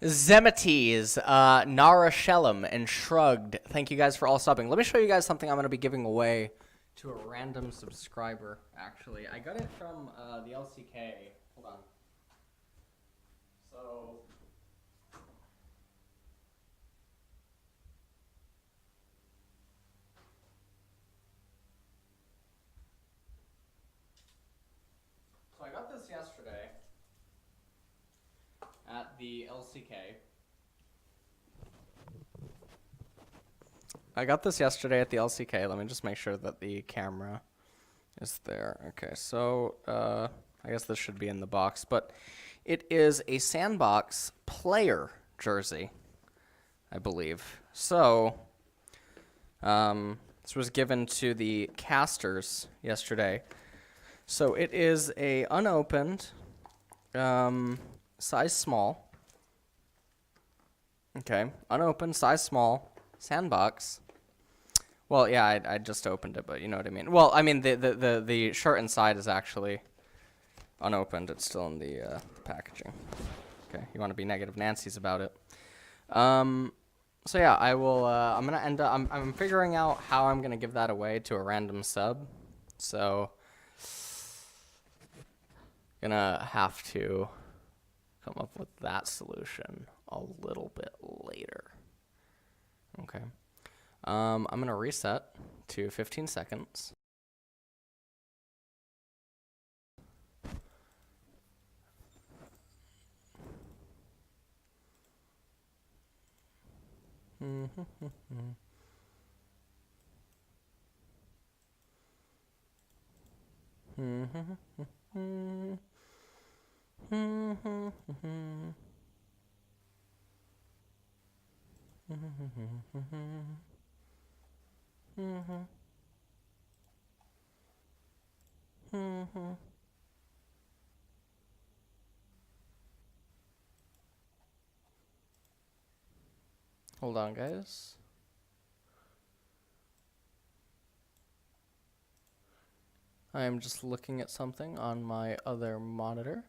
Zemetes, Nara Shellam, and Shrugged. Thank you guys for all subbing. Let me show you guys something I'm going to be giving away to a random subscriber, actually. I got it from the LCK. Hold on. So I got this yesterday at the LCK. Let me just make sure that the camera is there. Okay, so I guess this should be in the box, but it is a Sandbox player jersey, I believe. So This was given to the casters yesterday. So it is a unopened, size small. Okay, unopened, size small, sandbox. Well, yeah, I just opened it, but you know what I mean. Well, I mean the shirt inside is actually unopened. It's still in the packaging. Okay, you want to be negative Nancy's about it. So yeah, I will. I'm gonna end up. I'm figuring out how I'm gonna give that away to a random sub. So gonna have to come up with that solution a little bit later. Okay. I'm gonna reset to 15 seconds. Hold on, guys. I am just looking at something on my other monitor.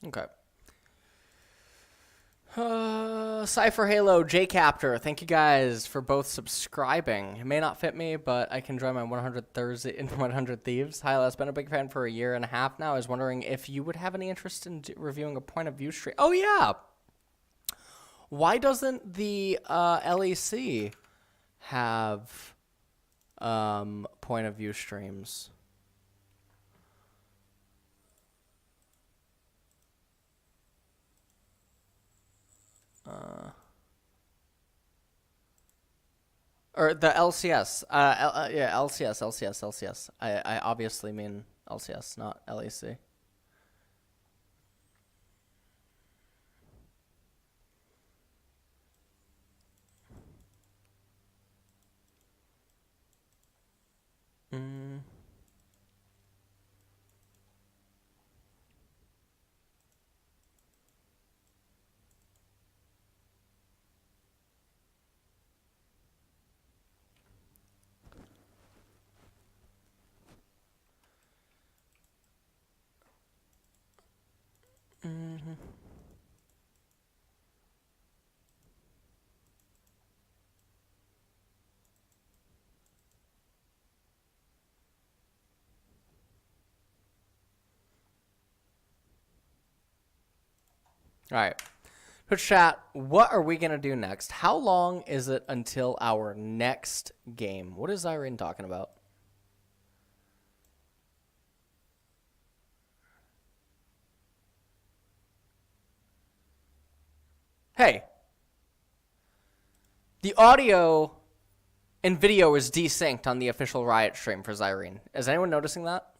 Okay. Cypher Halo, J Captor, thank you guys for both subscribing. It may not fit me, but I can join my 100 Thursday in 100 Thieves. Hi, I've been a big fan for a year and a half now. I was wondering if you would have any interest in reviewing a point of view stream. Oh yeah. Why doesn't the LEC have point of view streams? Or the LCS. Yeah, LCS. I obviously mean LCS, not LEC. All right. Twitch chat, what are we going to do next? How long is it until our next game? What is Irene talking about? Hey. The audio and video is desynced on the official Riot stream for Zyrene. Is anyone noticing that?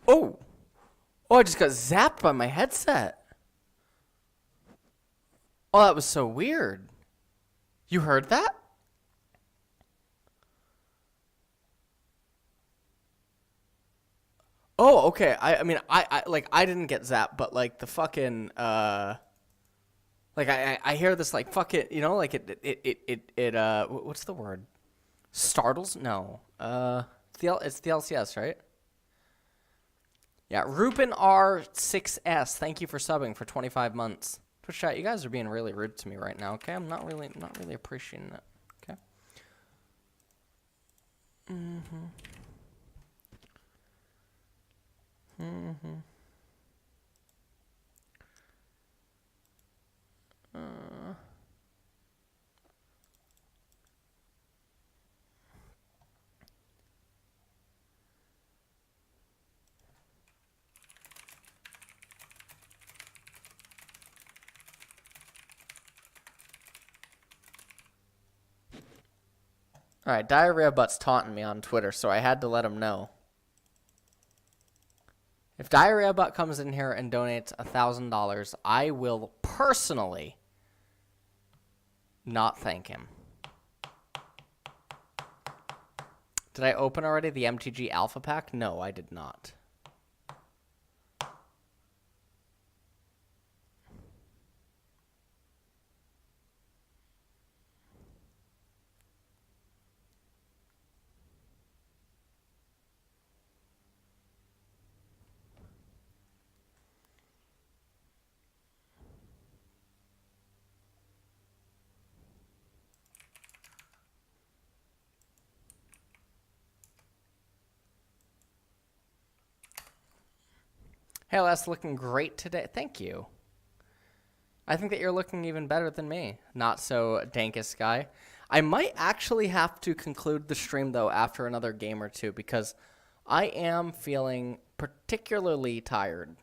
Oh. Oh, I just got zapped by my headset. Oh, that was so weird. You heard that? Oh, okay. I mean, I didn't get zapped, but like the fucking like I hear this like fucking, you know, like it what's the word? Startles? No. It's the LCS, right? Yeah, Rupin R6S. Thank you for subbing for 25 months. Twitch chat, you guys are being really rude to me right now. Okay, I'm not really appreciating it. Okay. All right, Diarrhea Butt's taunting me on Twitter, so I had to let him know. If Diarrhea Butt comes in here and donates $1,000, I will personally not thank him. Did I open already the MTG Alpha Pack? No, I did not. Hey, Les, looking great today. Thank you. I think that you're looking even better than me. Not so dankest guy. I might actually have to conclude the stream, though, after another game or two, because I am feeling particularly tired.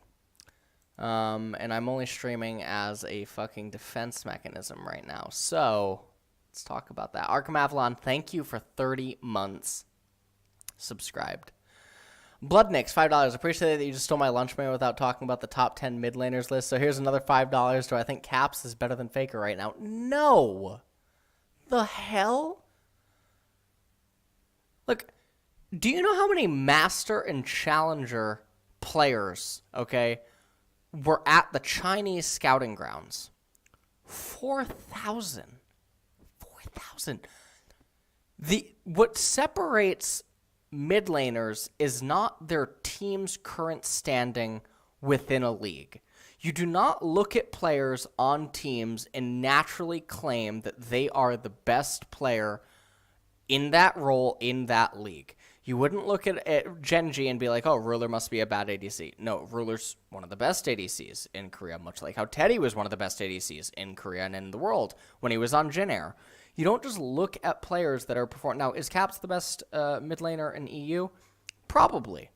And I'm only streaming as a fucking defense mechanism right now. So, let's talk about that. Arkham Avalon, thank you for 30 months subscribed. Bloodnix, $5. Appreciate that you just stole my lunch money without talking about the top 10 mid laners list. So here's another $5. Do I think Caps is better than Faker right now? No. The hell? Look, do you know how many Master and Challenger players, okay, were at the Chinese scouting grounds? 4,000. 4,000. What separates mid laners is not their team's current standing within a league. You do not look at players on teams and naturally claim that they are the best player in that role in that league. You wouldn't look at Genji and be like, oh, Ruler must be a bad ADC. No, Ruler's one of the best ADCs in Korea, much like how Teddy was one of the best ADCs in Korea and in the world when he was on Jin Air. You don't just look at players that are performing. Now, is Caps the best mid laner in EU? Probably.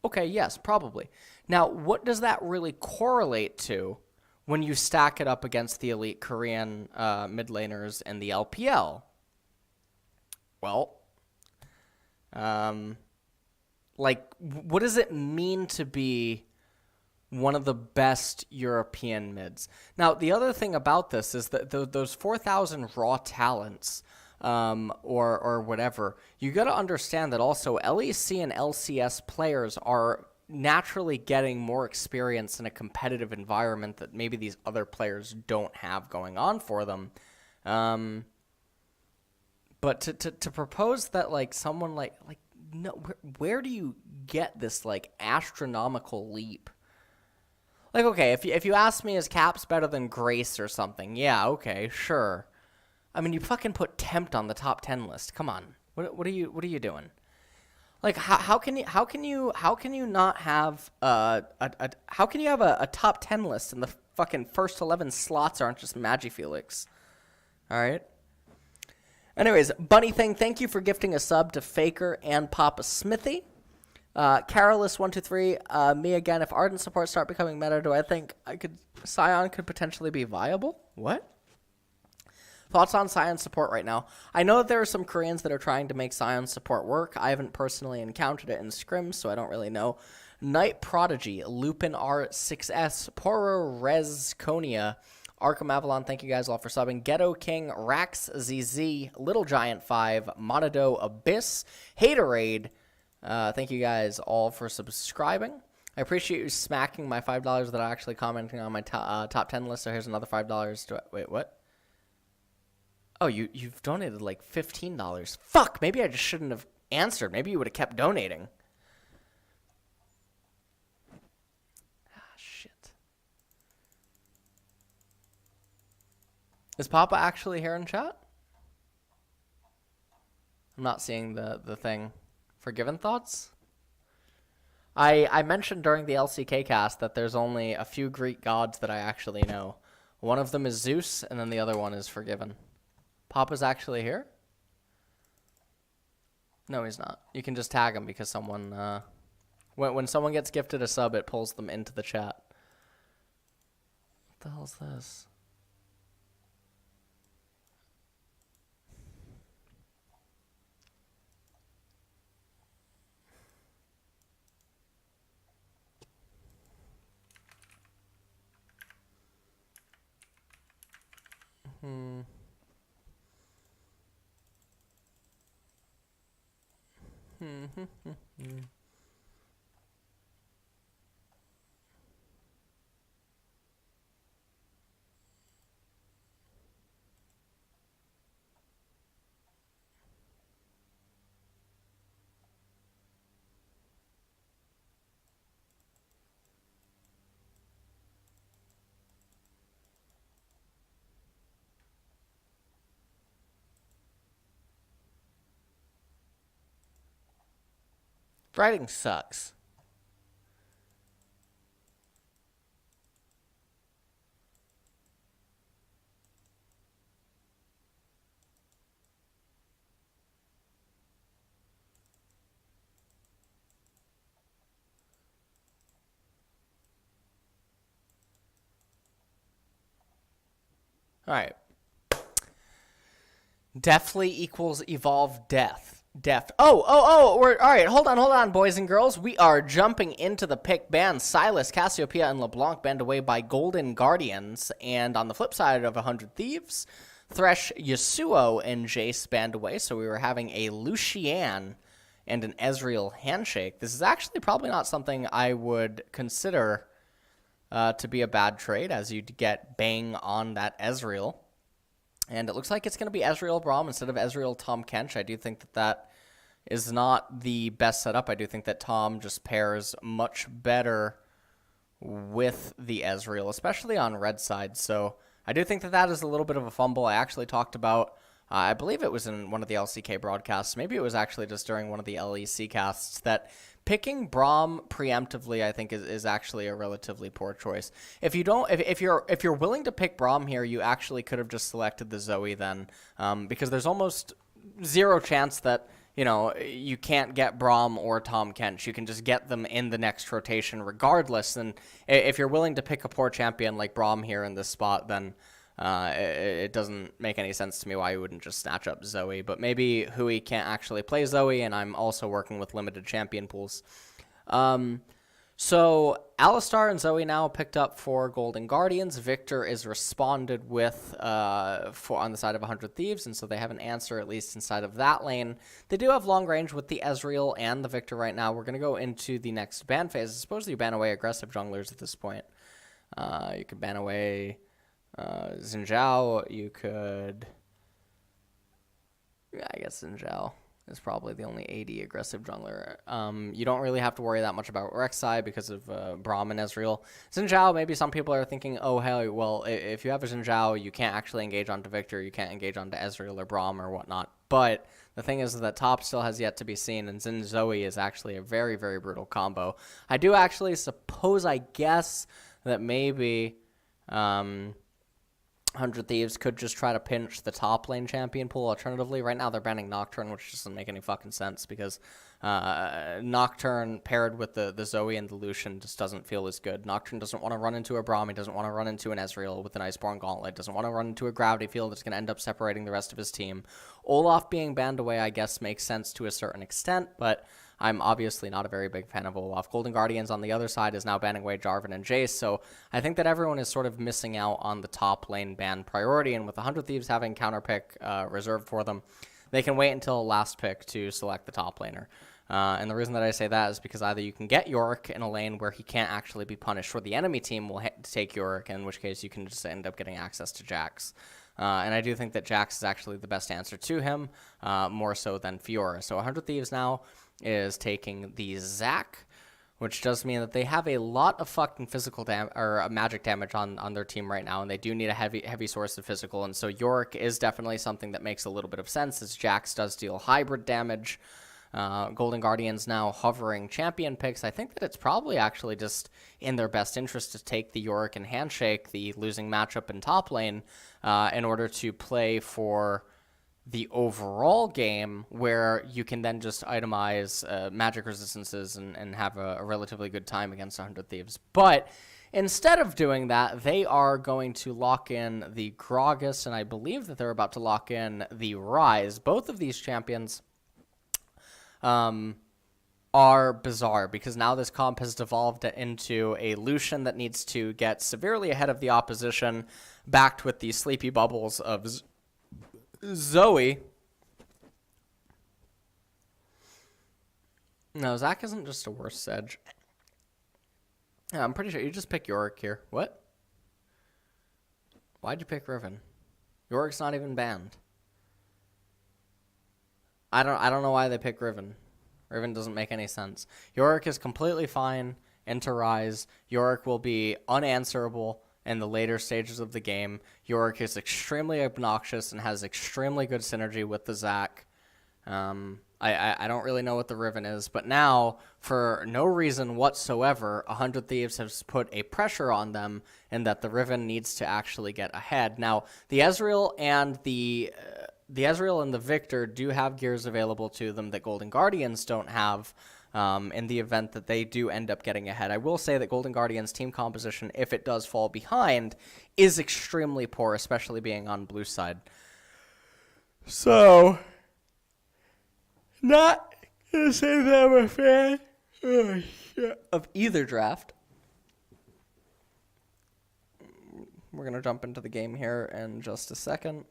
Okay, yes, probably. Now, what does that really correlate to when you stack it up against the elite Korean mid laners and the LPL? Well, like, what does it mean to be one of the best European mids? Now, the other thing about this is that those 4,000 raw talents, or whatever, you got to understand that also LEC and LCS players are naturally getting more experience in a competitive environment that maybe these other players don't have going on for them. But to propose that, like, someone like no, where do you get this, like, astronomical leap? Like, okay, if you ask me, is Caps better than Grace or something? Yeah, okay, sure. I mean, you fucking put Tempt on the top 10 list. Come on, what are you doing? Like, how can you not have how can you have a top 10 list and the fucking first 11 slots aren't just Magifelix? All right. Anyways, Bunny Thing, thank you for gifting a sub to Faker and Papa Smithy. Carolus123, me again. If Ardent support start becoming meta, do I think Scion could potentially be viable? What? Thoughts on Scion support right now? I know that there are some Koreans that are trying to make Scion support work. I haven't personally encountered it in scrims, so I don't really know. Night Prodigy, Lupin R6S, Poro Rezconia, Arkham Avalon, thank you guys all for subbing. Ghetto King, Rax ZZ, Little Giant 5, Monado Abyss, Haterade, Thank you guys all for subscribing. I appreciate you smacking my $5 that I'm actually commenting on my top 10 list. So here's another $5. Wait, what? Oh, you've donated like $15. Fuck, maybe I just shouldn't have answered. Maybe you would have kept donating. Ah, shit. Is Papa actually here in chat? I'm not seeing the thing. Forgiven Thoughts? I mentioned during the LCK cast that there's only a few Greek gods that I actually know. One of them is Zeus, and then the other one is Forgiven. Papa's actually here? No, he's not. You can just tag him because someone... when someone gets gifted a sub, it pulls them into the chat. What the hell's this? Writing sucks. All right. Deathly equals evolve death. We're all right. Hold on, boys and girls. We are jumping into the pick band. Silas, Cassiopeia, and LeBlanc banned away by Golden Guardians, and on the flip side of 100 Thieves, Thresh, Yasuo, and Jace banned away. So we were having a Lucian and an Ezreal handshake. This is actually probably not something I would consider to be a bad trade, as you'd get bang on that Ezreal. And it looks like it's going to be Ezreal Braum instead of Ezreal Tom Kench. I do think that is not the best setup. I do think that Tom just pairs much better with the Ezreal, especially on red side. So I do think that is a little bit of a fumble. I actually talked about, I believe it was in one of the LCK broadcasts. Maybe it was actually just during one of the LEC casts, that picking Braum preemptively, I think, is actually a relatively poor choice. If you're willing to pick Braum here, you actually could have just selected the Zoe then, because there's almost zero chance that you can't get Braum or Tom Kench. You can just get them in the next rotation regardless. And if you're willing to pick a poor champion like Braum here in this spot, then it doesn't make any sense to me why you wouldn't just snatch up Zoe. But maybe Hui can't actually play Zoe, and I'm also working with limited champion pools. So Alistar and Zoe now picked up for Golden Guardians. Victor is responded with on the side of 100 Thieves, and so they have an answer at least inside of that lane. They do have long range with the Ezreal and the Victor right now. We're going to go into the next ban phase. I suppose you ban away aggressive junglers at this point. You could ban away Xin Zhao. You could... Yeah, I guess Xin Zhao is probably the only AD aggressive jungler. You don't really have to worry that much about Rek'Sai because of Braum and Ezreal. Xin Zhao, maybe some people are thinking, oh, hell, well, if you have a Xin Zhao, you can't actually engage onto Victor, you can't engage onto Ezreal or Braum or whatnot. But the thing is that top still has yet to be seen, and Xin Zoe is actually a very, very brutal combo. I do actually suppose, I guess, that maybe 100 Thieves could just try to pinch the top lane champion pool. Alternatively, right now they're banning Nocturne, which doesn't make any fucking sense because Nocturne paired with the Zoe and the Lucian just doesn't feel as good. Nocturne doesn't want to run into a Braum. He doesn't want to run into an Ezreal with an Iceborne Gauntlet. Doesn't want to run into a Gravity Field that's going to end up separating the rest of his team. Olaf being banned away, I guess, makes sense to a certain extent, but I'm obviously not a very big fan of Olaf. Golden Guardians on the other side is now banning away Jarvan and Jace, so I think that everyone is sort of missing out on the top lane ban priority, and with 100 Thieves having counter pick reserved for them, they can wait until last pick to select the top laner. And the reason that I say that is because either you can get Yorick in a lane where he can't actually be punished, or the enemy team will take Yorick, in which case you can just end up getting access to Jax. And I do think that Jax is actually the best answer to him, more so than Fiora. So 100 Thieves now is taking the Zac, which does mean that they have a lot of fucking physical or magic damage on their team right now, and they do need a heavy source of physical. And so Yorick is definitely something that makes a little bit of sense, as Jax does deal hybrid damage. Golden Guardians now hovering champion picks. I think that it's probably actually just in their best interest to take the Yorick and Handshake, the losing matchup in top lane, in order to play for the overall game, where you can then just itemize magic resistances and have a relatively good time against 100 Thieves. But instead of doing that, they are going to lock in the Gragas, and I believe that they're about to lock in the Rise. Both of these champions are bizarre, because now this comp has devolved into a Lucian that needs to get severely ahead of the opposition, backed with the sleepy bubbles of Zoe. No, Zac isn't just a worse Sedge. Yeah, I'm pretty sure you just pick Yorick here. What? Why'd you pick Riven? Yorick's not even banned. I don't know why they pick Riven. Riven doesn't make any sense. Yorick is completely fine into Rise. Yorick will be unanswerable in the later stages of the game. Yorick is extremely obnoxious and has extremely good synergy with the Zac. I don't really know what the Riven is, but now, for no reason whatsoever, 100 Thieves has put a pressure on them, and that the Riven needs to actually get ahead. Now, the Ezreal and the Victor do have gears available to them that Golden Guardians don't have, in the event that they do end up getting ahead. I will say that Golden Guardians' team composition, if it does fall behind, is extremely poor, especially being on blue side. So, not gonna say that I'm a fan of either draft. We're gonna jump into the game here in just a second.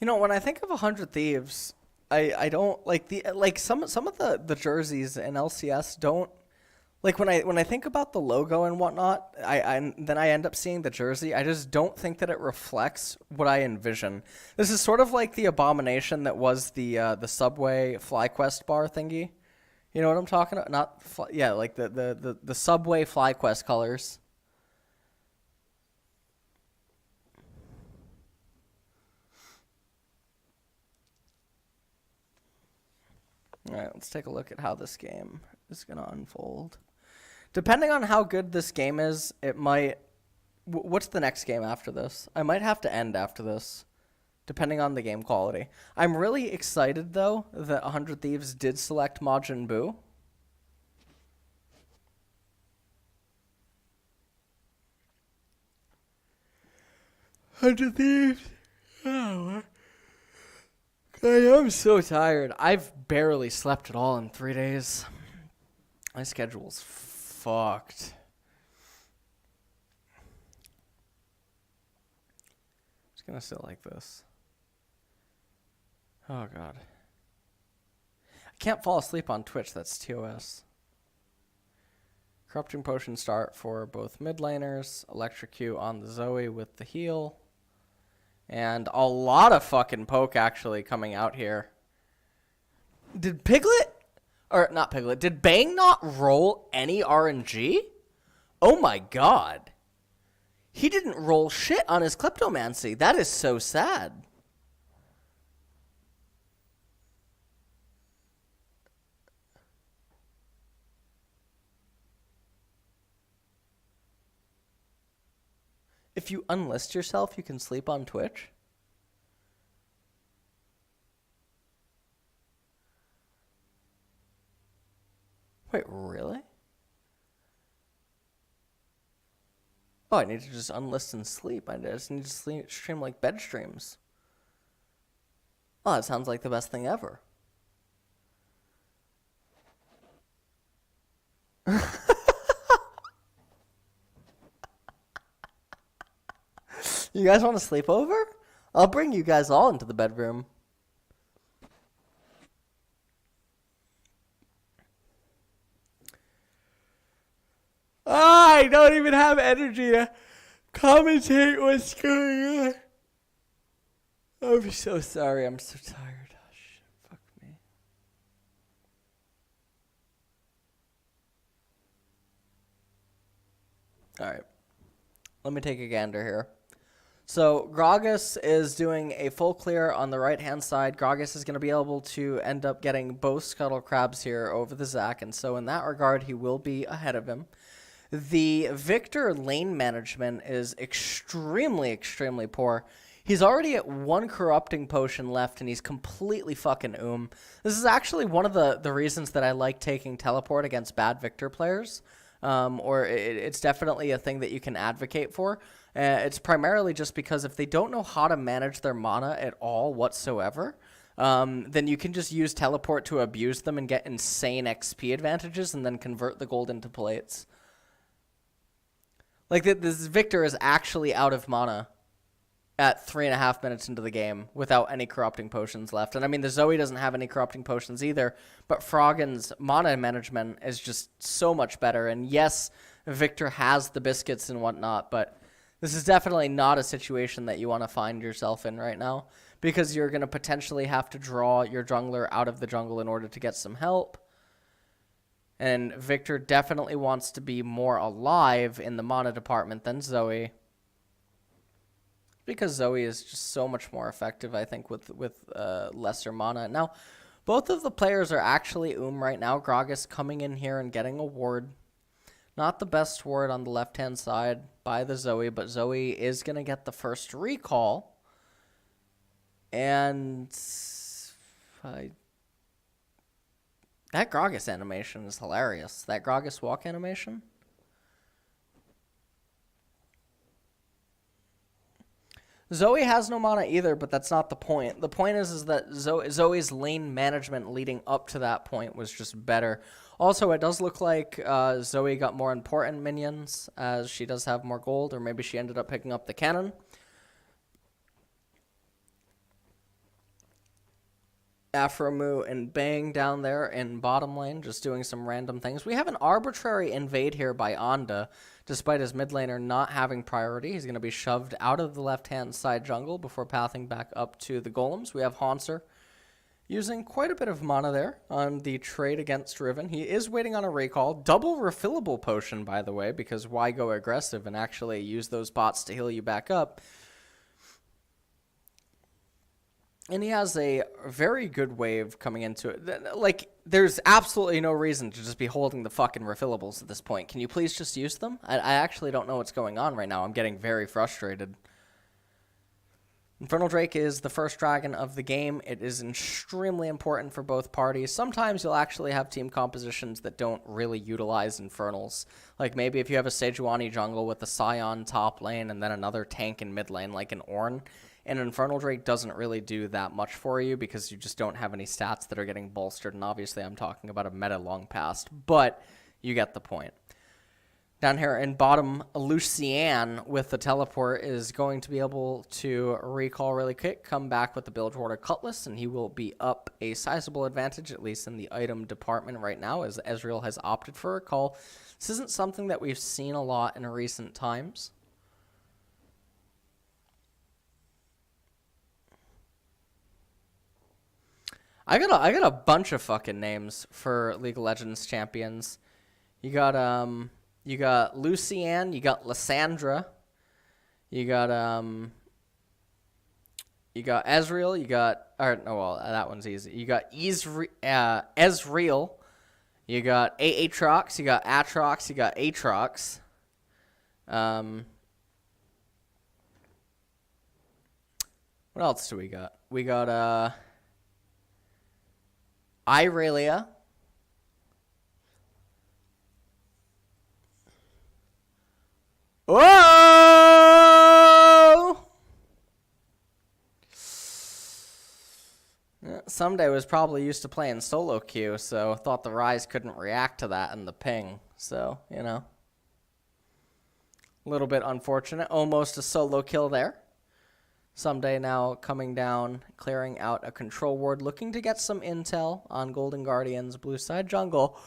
You know, when I think of 100 Thieves, I don't like some of the jerseys in LCS don't, like, when I think about the logo and whatnot, then I end up seeing the jersey. I just don't think that it reflects what I envision. This is sort of like the abomination that was the Subway FlyQuest bar thingy. You know what I'm talking about? Like the Subway FlyQuest colors. All right, let's take a look at how this game is going to unfold. Depending on how good this game is, it might... What's the next game after this? I might have to end after this, depending on the game quality. I'm really excited, though, that 100 Thieves did select Majin Buu. Oh, I am so tired. I've barely slept at all in 3 days. My schedule's fucked. Just gonna sit like this. Oh, God. I can't fall asleep on Twitch. That's TOS. Corrupting Potion start for both mid laners. Electrocute on the Zoe with the heal. And a lot of fucking poke actually coming out here. Did Bang not roll any RNG? Oh my God. He didn't roll shit on his Kleptomancy. That is so sad. If you unlist yourself, you can sleep on Twitch? Wait, really? Oh, I need to just unlist and sleep. I just need to stream like bed streams. Oh, that sounds like the best thing ever. You guys want to sleep over? I'll bring you guys all into the bedroom. I don't even have energy to commentate what's going on. I'm so sorry. I'm so tired. Oh, shit. Fuck me. All right. Let me take a gander here. So Gragas is doing a full clear on the right-hand side. Gragas is going to be able to end up getting both Scuttle Crabs here over the Zac, and so in that regard, he will be ahead of him. The Victor lane management is extremely, extremely poor. He's already at 1 corrupting potion left, and he's completely fucking This is actually one of the reasons that I like taking teleport against bad Victor players. It's definitely a thing that you can advocate for. It's primarily just because if they don't know how to manage their mana at all whatsoever, then you can just use teleport to abuse them and get insane XP advantages and then convert the gold into plates. Like, this Victor is actually out of mana at 3.5 minutes into the game without any corrupting potions left. And I mean, the Zoe doesn't have any corrupting potions either, but Froggen's mana management is just so much better. And yes, Victor has the biscuits and whatnot, but this is definitely not a situation that you want to find yourself in right now, because you're going to potentially have to draw your jungler out of the jungle in order to get some help. And Victor definitely wants to be more alive in the mana department than Zoe, because Zoe is just so much more effective, I think, with lesser mana. Now, both of the players are actually right now. Gragas coming in here and getting a ward. Not the best ward on the left-hand side by the Zoe, but Zoe is going to get the first recall. And that Gragas animation is hilarious. That Gragas walk animation. Zoe has no mana either, but that's not the point. The point is that Zoe's lane management leading up to that point was just better. Also, it does look like Zoe got more important minions, as she does have more gold, or maybe she ended up picking up the cannon. Afromu and Bang down there in bottom lane, just doing some random things. We have an arbitrary invade here by Onda, despite his mid laner not having priority. He's going to be shoved out of the left-hand side jungle before pathing back up to the golems. We have Haunser using quite a bit of mana there on the trade against Riven. He is waiting on a recall. Double refillable potion, by the way, because why go aggressive and actually use those bots to heal you back up? And he has a very good wave coming into it. Like, there's absolutely no reason to just be holding the fucking refillables at this point. Can you please just use them? I actually don't know what's going on right now. I'm getting very frustrated. Infernal Drake is the first dragon of the game. It is extremely important for both parties. Sometimes you'll actually have team compositions that don't really utilize Infernals. Like maybe if you have a Sejuani jungle with a Scion top lane and then another tank in mid lane like an Ornn, and Infernal Drake doesn't really do that much for you because you just don't have any stats that are getting bolstered. And obviously I'm talking about a meta long past, but you get the point. Down here in bottom, Lucian with the teleport is going to be able to recall really quick, come back with the Bilgewater Cutlass, and he will be up a sizable advantage, at least in the item department right now, as Ezreal has opted for a call. This isn't something that we've seen a lot in recent times. I got a bunch of fucking names for League of Legends champions. You got Lucian, you got Lysandra, you got Ezreal, that one's easy. You got Ezreal, you got Aatrox, you got Atrox, you got Aatrox. What else do we got? We got Irelia. Whoa! Someday was probably used to playing solo queue, so thought the Rise couldn't react to that and the ping. So, you know. A little bit unfortunate. Almost a solo kill there. Someday now coming down, clearing out a control ward, looking to get some intel on Golden Guardians, blue side jungle.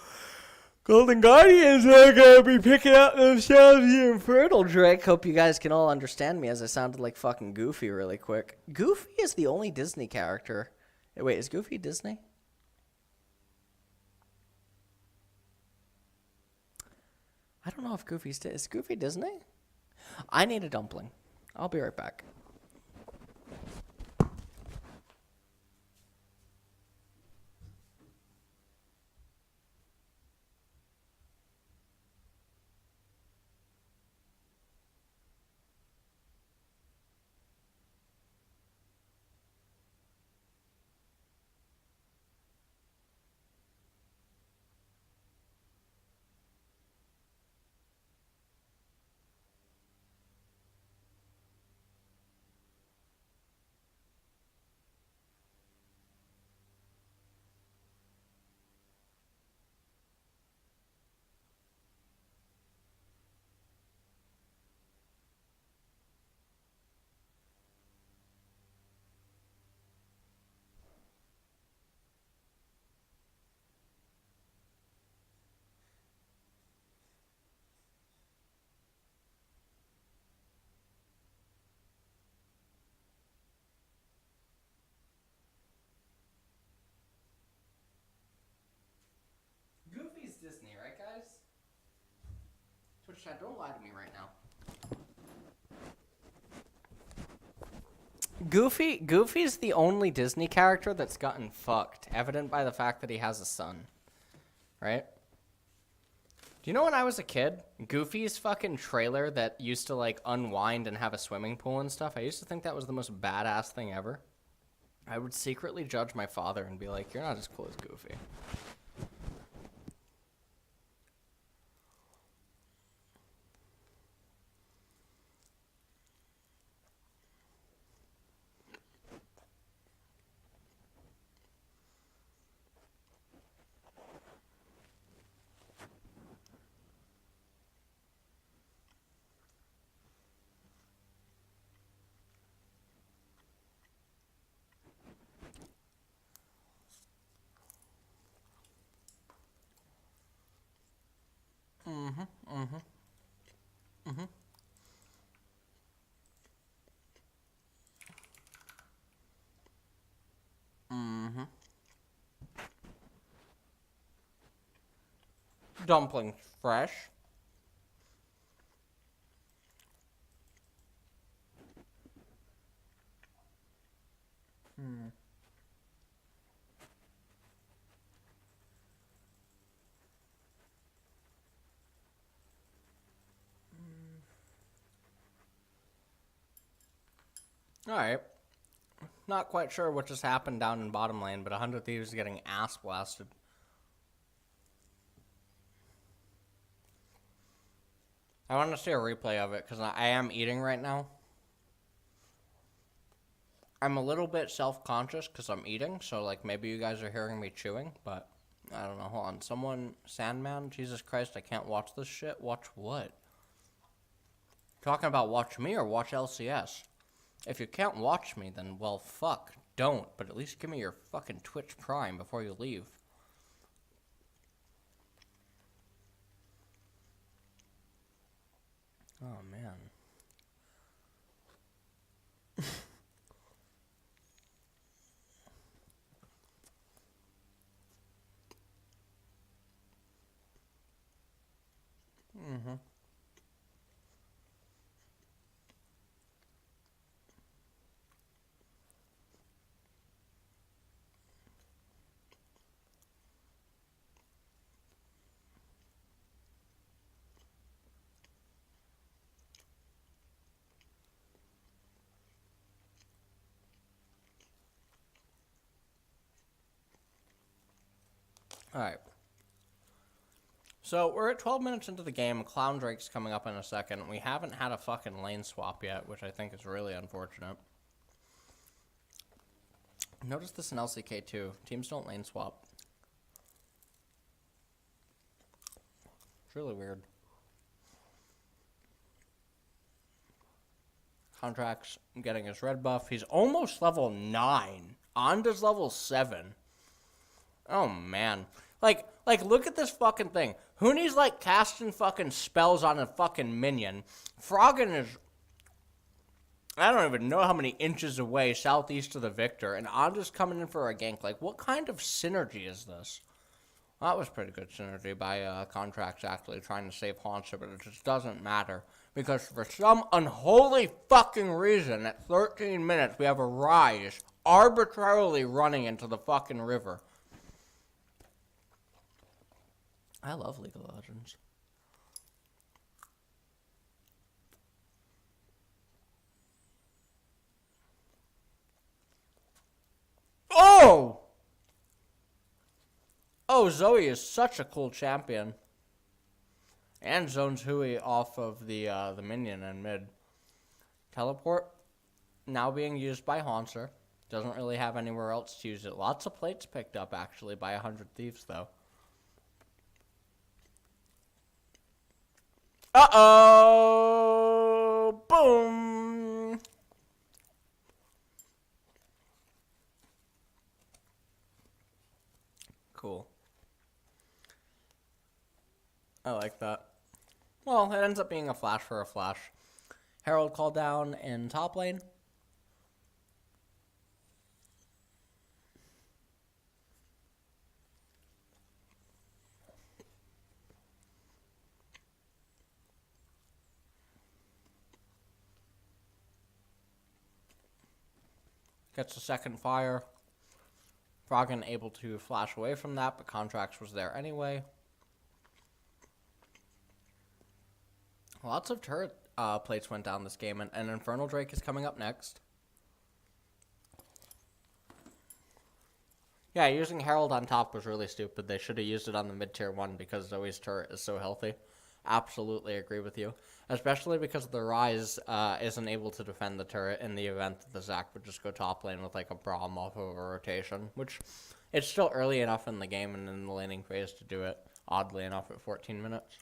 Golden Guardians are going to be picking up themselves the Infernal Drake. Hope you guys can all understand me as I sounded like fucking Goofy really quick. Goofy is the only Disney character. Wait, is Goofy Disney? I don't know if Goofy's... Is Goofy Disney? I need a dumpling. I'll be right back. Goofy's Disney, right, guys? Twitch chat, don't lie to me right now. Goofy's the only Disney character that's gotten fucked, evident by the fact that he has a son. Right? Do you know when I was a kid, Goofy's fucking trailer that used to, like, unwind and have a swimming pool and stuff, I used to think that was the most badass thing ever. I would secretly judge my father and be like, you're not as cool as Goofy. Dumpling fresh. Alright. Not quite sure what just happened down in bottom lane, but 100 Thieves is getting ass blasted. I want to see a replay of it, because I am eating right now. I'm a little bit self-conscious, because I'm eating, so, like, maybe you guys are hearing me chewing, but I don't know. Hold on. Someone, Sandman? Jesus Christ, I can't watch this shit. Watch what? Talking about watch me or watch LCS? If you can't watch me, then, well, fuck, don't. But at least give me your fucking Twitch Prime before you leave. Oh, man. Alright. So we're at 12 minutes into the game. Clown Drake's coming up in a second. We haven't had a fucking lane swap yet, which I think is really unfortunate. Notice this in LCK too. Teams don't lane swap. It's really weird. Contract's getting his red buff. He's almost level 9. Anda's level 7. Oh, man. Like, look at this fucking thing. Huni's, like, casting fucking spells on a fucking minion. Froggen is, I don't even know how many inches away southeast of the Victor, and Anda's coming in for a gank. Like, what kind of synergy is this? Well, that was pretty good synergy by Contracts actually trying to save Haunter, but it just doesn't matter. Because for some unholy fucking reason, at 13 minutes, we have a Rise arbitrarily running into the fucking river. I love League of Legends. Oh! Oh, Zoe is such a cool champion. And zones Hui off of the minion in mid. Teleport now being used by Haunter. Doesn't really have anywhere else to use it. Lots of plates picked up, actually, by 100 Thieves, though. Uh-oh! Boom! Cool. I like that. Well, it ends up being a flash for a flash. Herald called down in top lane. Gets a second fire. Froggen able to flash away from that, but Contracts was there anyway. Lots of turret plates went down this game, and Infernal Drake is coming up next. Yeah, using Herald on top was really stupid. They should have used it on the mid-tier 1 because Zoe's turret is so healthy. Absolutely agree with you. Especially because the Rise isn't able to defend the turret in the event that the Zac would just go top lane with like a Braum off of a rotation. Which, it's still early enough in the game and in the laning phase to do it. Oddly enough at 14 minutes.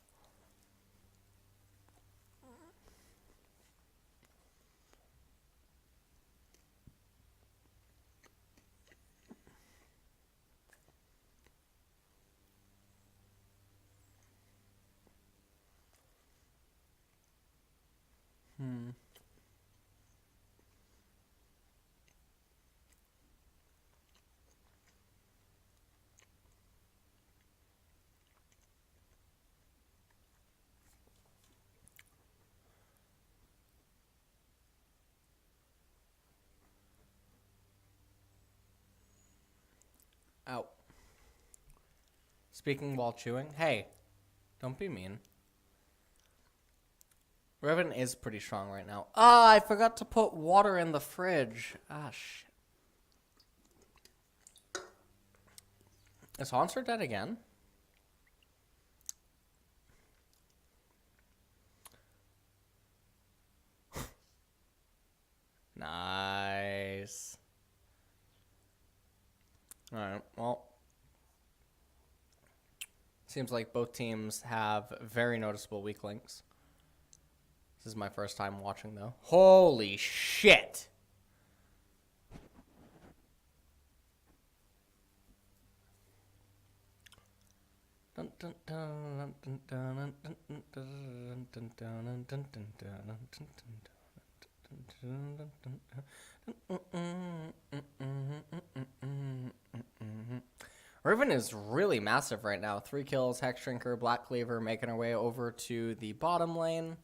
Out. Speaking while chewing. Hey, don't be mean. Riven is pretty strong right now. Ah, I forgot to put water in the fridge. Ah, shit. Is Haunter dead again? Nice. Alright, well. Seems like both teams have very noticeable weak links. This is my first time watching, though. Holy shit! Riven is really massive right now. 3 kills, Hex Shrinker, Black Cleaver making our way over to the bottom lane.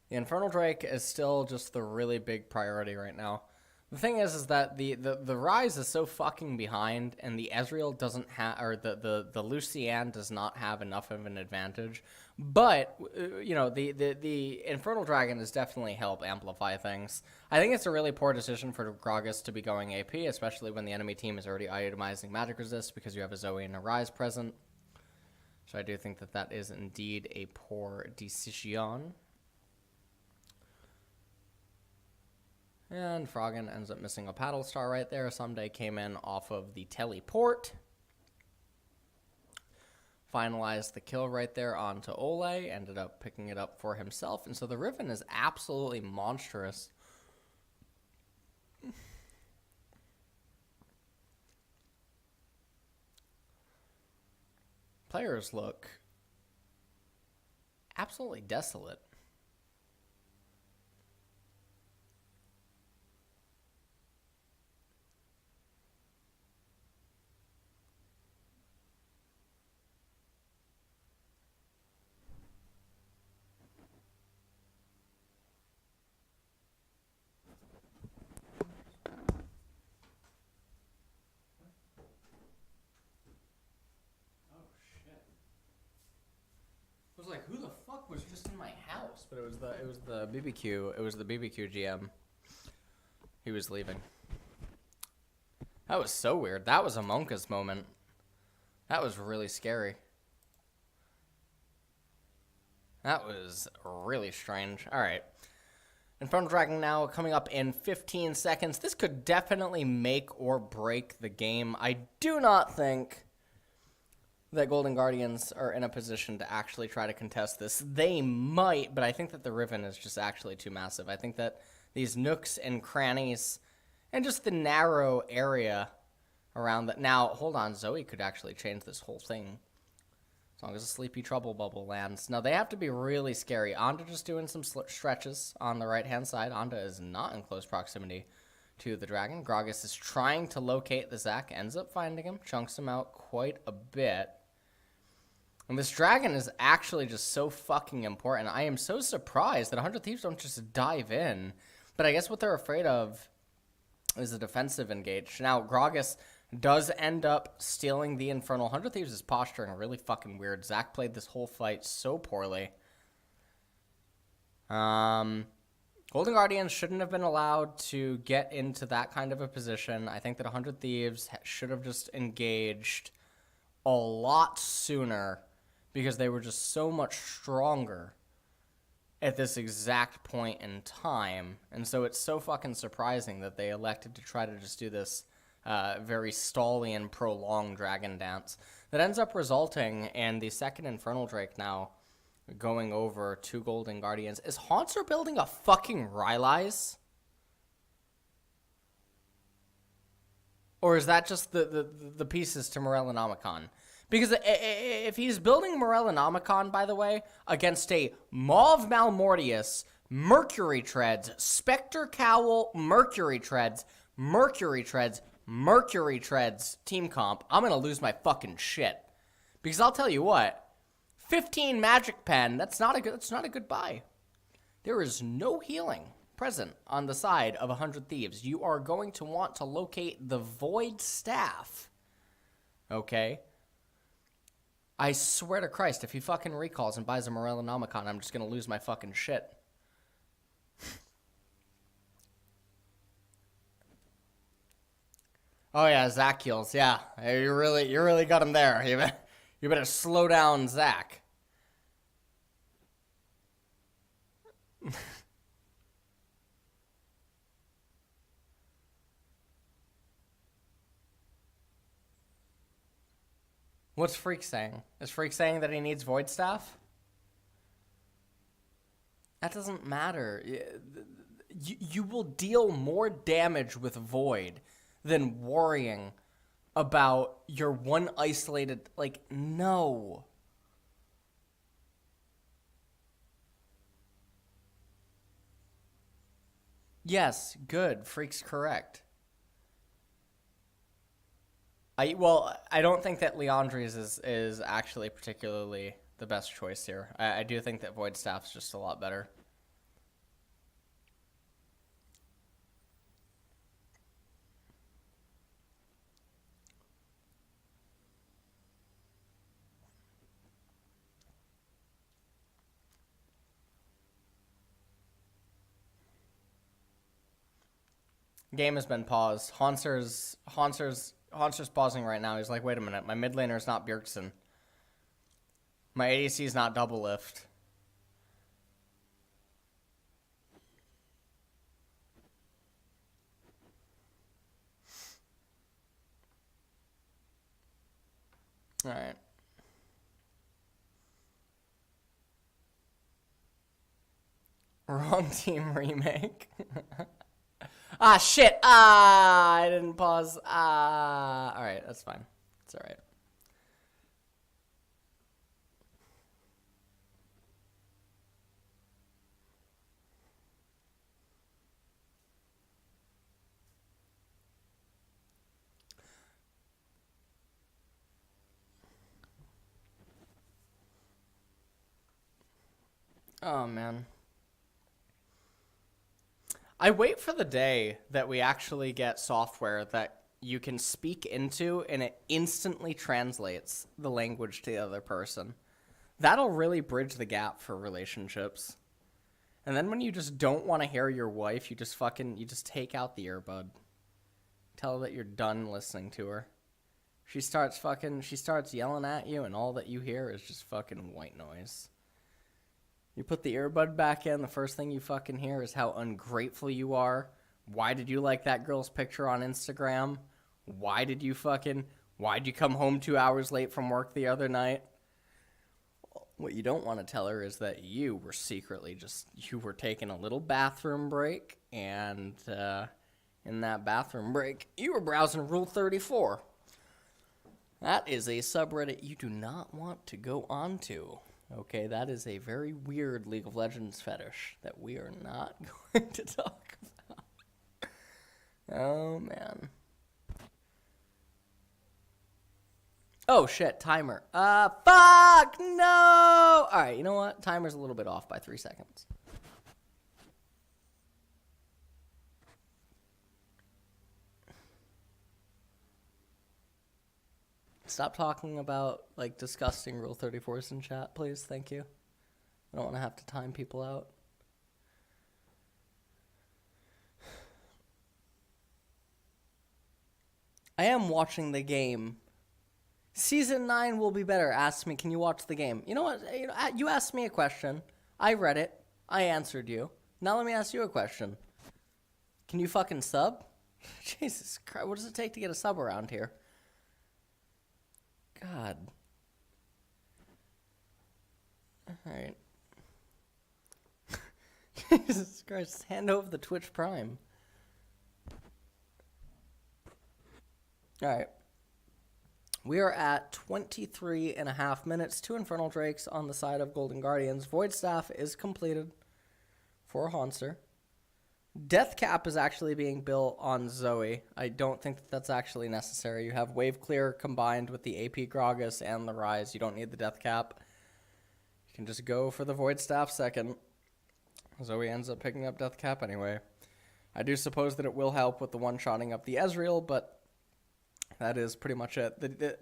The Infernal Drake is still just the really big priority right now. The thing is that the Rise is so fucking behind, and the Ezreal doesn't have, or the Lucian does not have enough of an advantage. But you know, the Infernal Dragon has definitely helped amplify things. I think it's a really poor decision for Gragas to be going AP, especially when the enemy team is already itemizing magic resist because you have a Zoe and a Rise present. So I do think that that is indeed a poor decision. And Froggen ends up missing a paddle star right there. Someday came in off of the teleport. Finalized the kill right there onto Ole. Ended up picking it up for himself. And so the Riven is absolutely monstrous. Players look absolutely desolate. I was like, who the fuck was just in my house? But it was the BBQ. It was the BBQ GM. He was leaving. That was so weird. That was a Monka's moment. That was really scary. That was really strange. All right. Infernal Dragon now coming up in 15 seconds. This could definitely make or break the game. I do not think that Golden Guardians are in a position to actually try to contest this. They might, but I think that the Riven is just actually too massive. I think that these nooks and crannies and just the narrow area around that. Now, hold on. Zoe could actually change this whole thing as long as a Sleepy Trouble Bubble lands. Now, they have to be really scary. Onda just doing some stretches on the right-hand side. Onda is not in close proximity to the dragon. Gragas is trying to locate the Zac, ends up finding him, chunks him out quite a bit. And this dragon is actually just so fucking important. I am so surprised that 100 Thieves don't just dive in. But I guess what they're afraid of is a defensive engage. Now, Gragas does end up stealing the Infernal. 100 Thieves is posturing really fucking weird. Zac played this whole fight so poorly. Golden Guardians shouldn't have been allowed to get into that kind of a position. I think that 100 Thieves should have just engaged a lot sooner because they were just so much stronger at this exact point in time. And so it's so fucking surprising that they elected to try to just do this very stally and prolonged dragon dance that ends up resulting in the second Infernal Drake now going over to Golden Guardians. Is Haunter building a fucking Rylai's? Or is that just the pieces to Morellonomicon? Because if he's building Morellonomicon, by the way, against a Mauve Malmortius, Mercury Treads, Spectre Cowl, Mercury Treads team comp, I'm going to lose my fucking shit. Because I'll tell you what, 15 Magic Pen, that's not a good buy. There is no healing present on the side of 100 Thieves. You are going to want to locate the Void Staff. Okay? I swear to Christ, if he fucking recalls and buys a Morellonomicon, I'm just going to lose my fucking shit. Oh yeah, Zac heals. Yeah, you really got him there. You better slow down, Zac. What's Freak saying? Is Freak saying that he needs Void Staff? That doesn't matter. You will deal more damage with Void than worrying about your one isolated... Like, no. Yes, good. Freak's correct. I don't think that Leandri's is actually particularly the best choice here. I do think that Void Staff's just a lot better. Game has been paused. Haunter's pausing right now. He's like, wait a minute, my mid laner is not Bjergsen. My ADC is not double lift. All right. Wrong team remake. Ah, shit. Ah, I didn't pause. Ah, all right. That's fine. It's all right. Oh, man. I wait for the day that we actually get software that you can speak into and it instantly translates the language to the other person. That'll really bridge the gap for relationships. And then when you just don't want to hear your wife, you just take out the earbud. Tell her that you're done listening to her. She starts yelling at you and all that you hear is just fucking white noise. You put the earbud back in, the first thing you fucking hear is how ungrateful you are. Why did you like that girl's picture on Instagram? Why'd you come home 2 hours late from work the other night? What you don't want to tell her is that you were secretly you were taking a little bathroom break, and in that bathroom break, you were browsing Rule 34. That is a subreddit you do not want to go onto. Okay, that is a very weird League of Legends fetish that we are not going to talk about. Oh, man. Oh, shit, timer. Fuck, no! Alright, you know what? Timer's a little bit off by 3 seconds. Stop talking about, like, disgusting Rule 34s in chat, please. Thank you. I don't want to have to time people out. I am watching the game. Season 9 will be better. Ask me, can you watch the game? You know what? You asked me a question. I read it. I answered you. Now let me ask you a question. Can you fucking sub? Jesus Christ, what does it take to get a sub around here? God. Alright. Jesus Christ, hand over the Twitch Prime. Alright. We are at 23 and a half minutes. 2 Infernal Drakes on the side of Golden Guardians. Void Staff is completed for Haunster. Death Cap is actually being built on Zoe. I don't think that's actually necessary. You have Wave Clear combined with the AP Gragas and the Rise. You don't need the Death Cap. You can just go for the Void Staff second. Zoe ends up picking up Death Cap anyway. I do suppose that it will help with the one-shotting of the Ezreal, but that is pretty much it.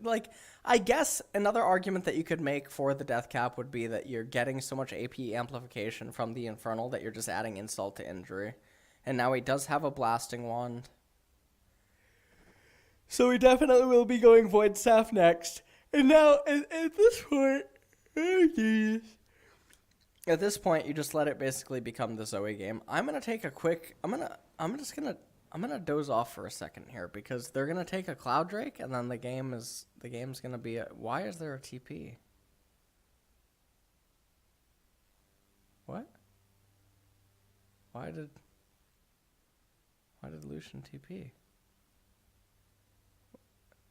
I guess another argument that you could make for the Death Cap would be that you're getting so much AP amplification from the Infernal that you're just adding insult to injury. And now he does have a Blasting Wand. So we definitely will be going Void Staff next. And now, at this point, oh geez. At this point, you just let it basically become the Zoe game. I'm gonna take a quick. I'm gonna doze off for a second here because they're gonna take a Cloud Drake, and then the game's gonna be. Why is there a TP? What? Why did Lucian TP?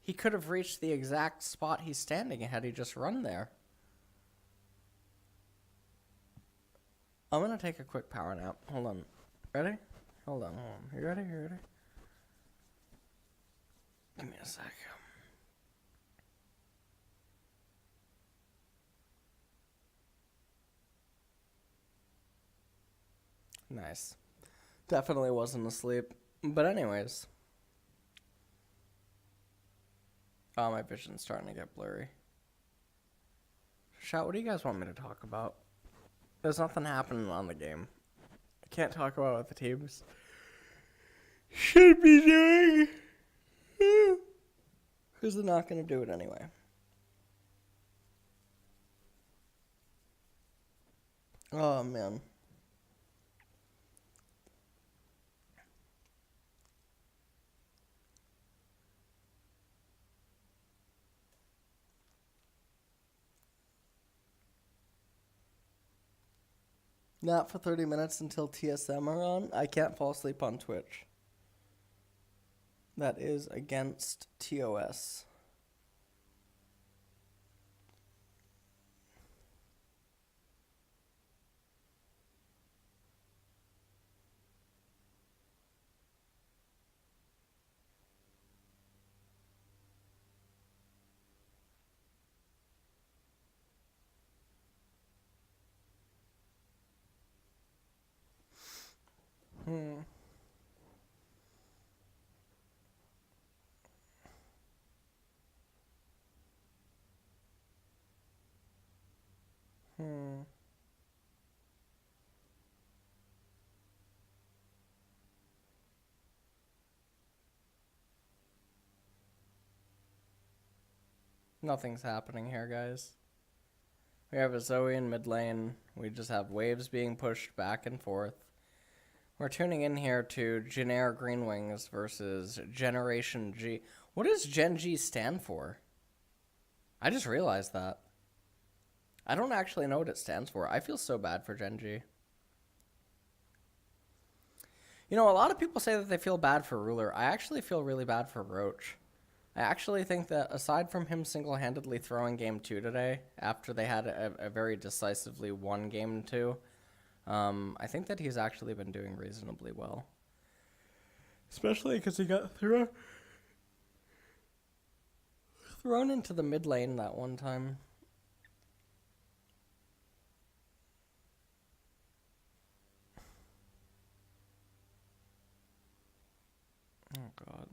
He could have reached the exact spot he's standing in had he just run there. I'm gonna take a quick power nap. Hold on. Ready? Hold on. You ready? Give me a sec. Nice. Definitely wasn't asleep. But anyways. Oh, my vision's starting to get blurry. Chat, what do you guys want me to talk about? There's nothing happening on the game. I can't talk about what the teams should be doing. Because they're not going to do it anyway. Oh, man. Not for 30 minutes until TSM are on. I can't fall asleep on Twitch. That is against TOS. Hmm. Nothing's happening here, guys. We have a Zoe in mid lane. We just have waves being pushed back and forth. We're tuning in here to Genair Green Wings versus Generation G. What does Gen G stand for? I just realized that. I don't actually know what it stands for. I feel so bad for Gen G. You know, a lot of people say that they feel bad for Ruler. I actually feel really bad for Roach. I actually think that aside from him single-handedly throwing game 2 today, after they had a very decisively won game 2, I think that he's actually been doing reasonably well. Especially because he got thrown into the mid lane that one time. Oh, God.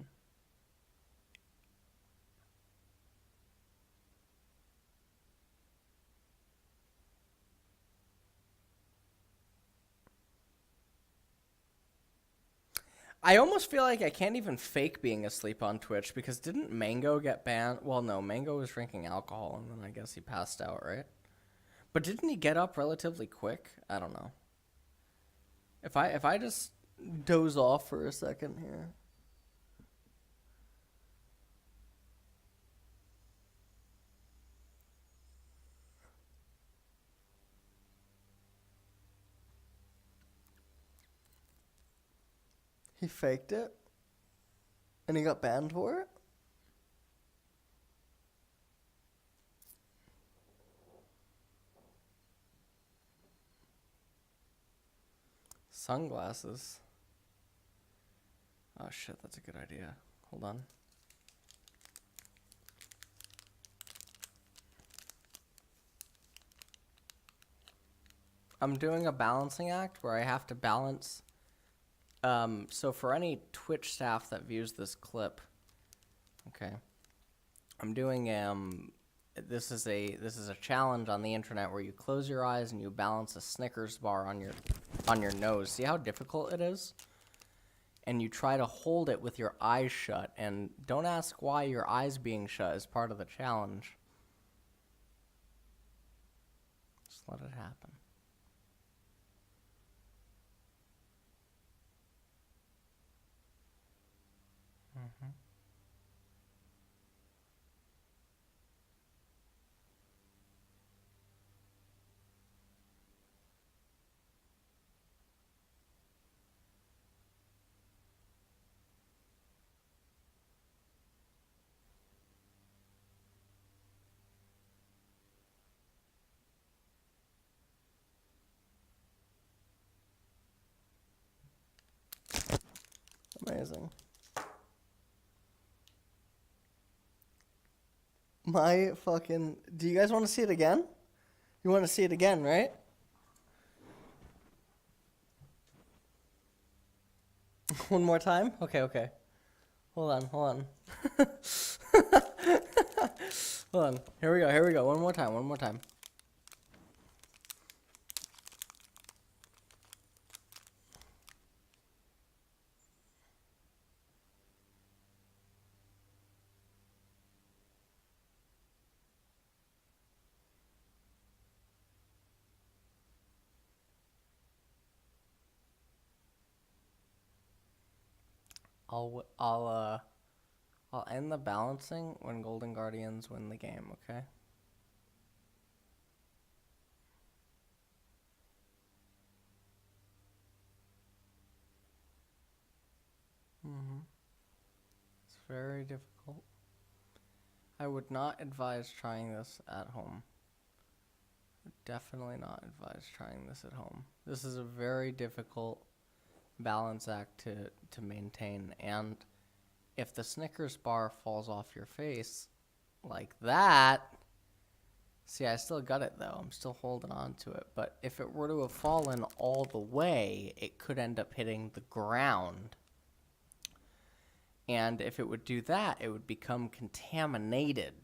I almost feel like I can't even fake being asleep on Twitch because didn't Mango get banned? Well, no, Mango was drinking alcohol and then I guess he passed out, right? But didn't he get up relatively quick? I don't know. If I just doze off for a second here. He faked it? And he got banned for it? Sunglasses. Oh shit, that's a good idea. Hold on. I'm doing a balancing act where I have to balance. So for any Twitch staff that views this clip, okay, I'm doing this is a challenge on the internet where you close your eyes and you balance a Snickers bar on your nose. See how difficult it is? And you try to hold it with your eyes shut, and don't ask why your eyes being shut is part of the challenge. Just let it happen. Amazing. My fucking... Do you guys want to see it again? You want to see it again, right? One more time? Okay. Hold on. Hold on. Here we go. One more time. I'll end the balancing when Golden Guardians win the game, okay? It's very difficult. I would not advise trying this at home. Definitely not advise trying this at home. This is a very difficult balance act to maintain, and if the Snickers bar falls off your face like that, see, I still got it though. I'm still holding on to it, but if it were to have fallen all the way, it could end up hitting the ground. And if it would do that, it would become contaminated.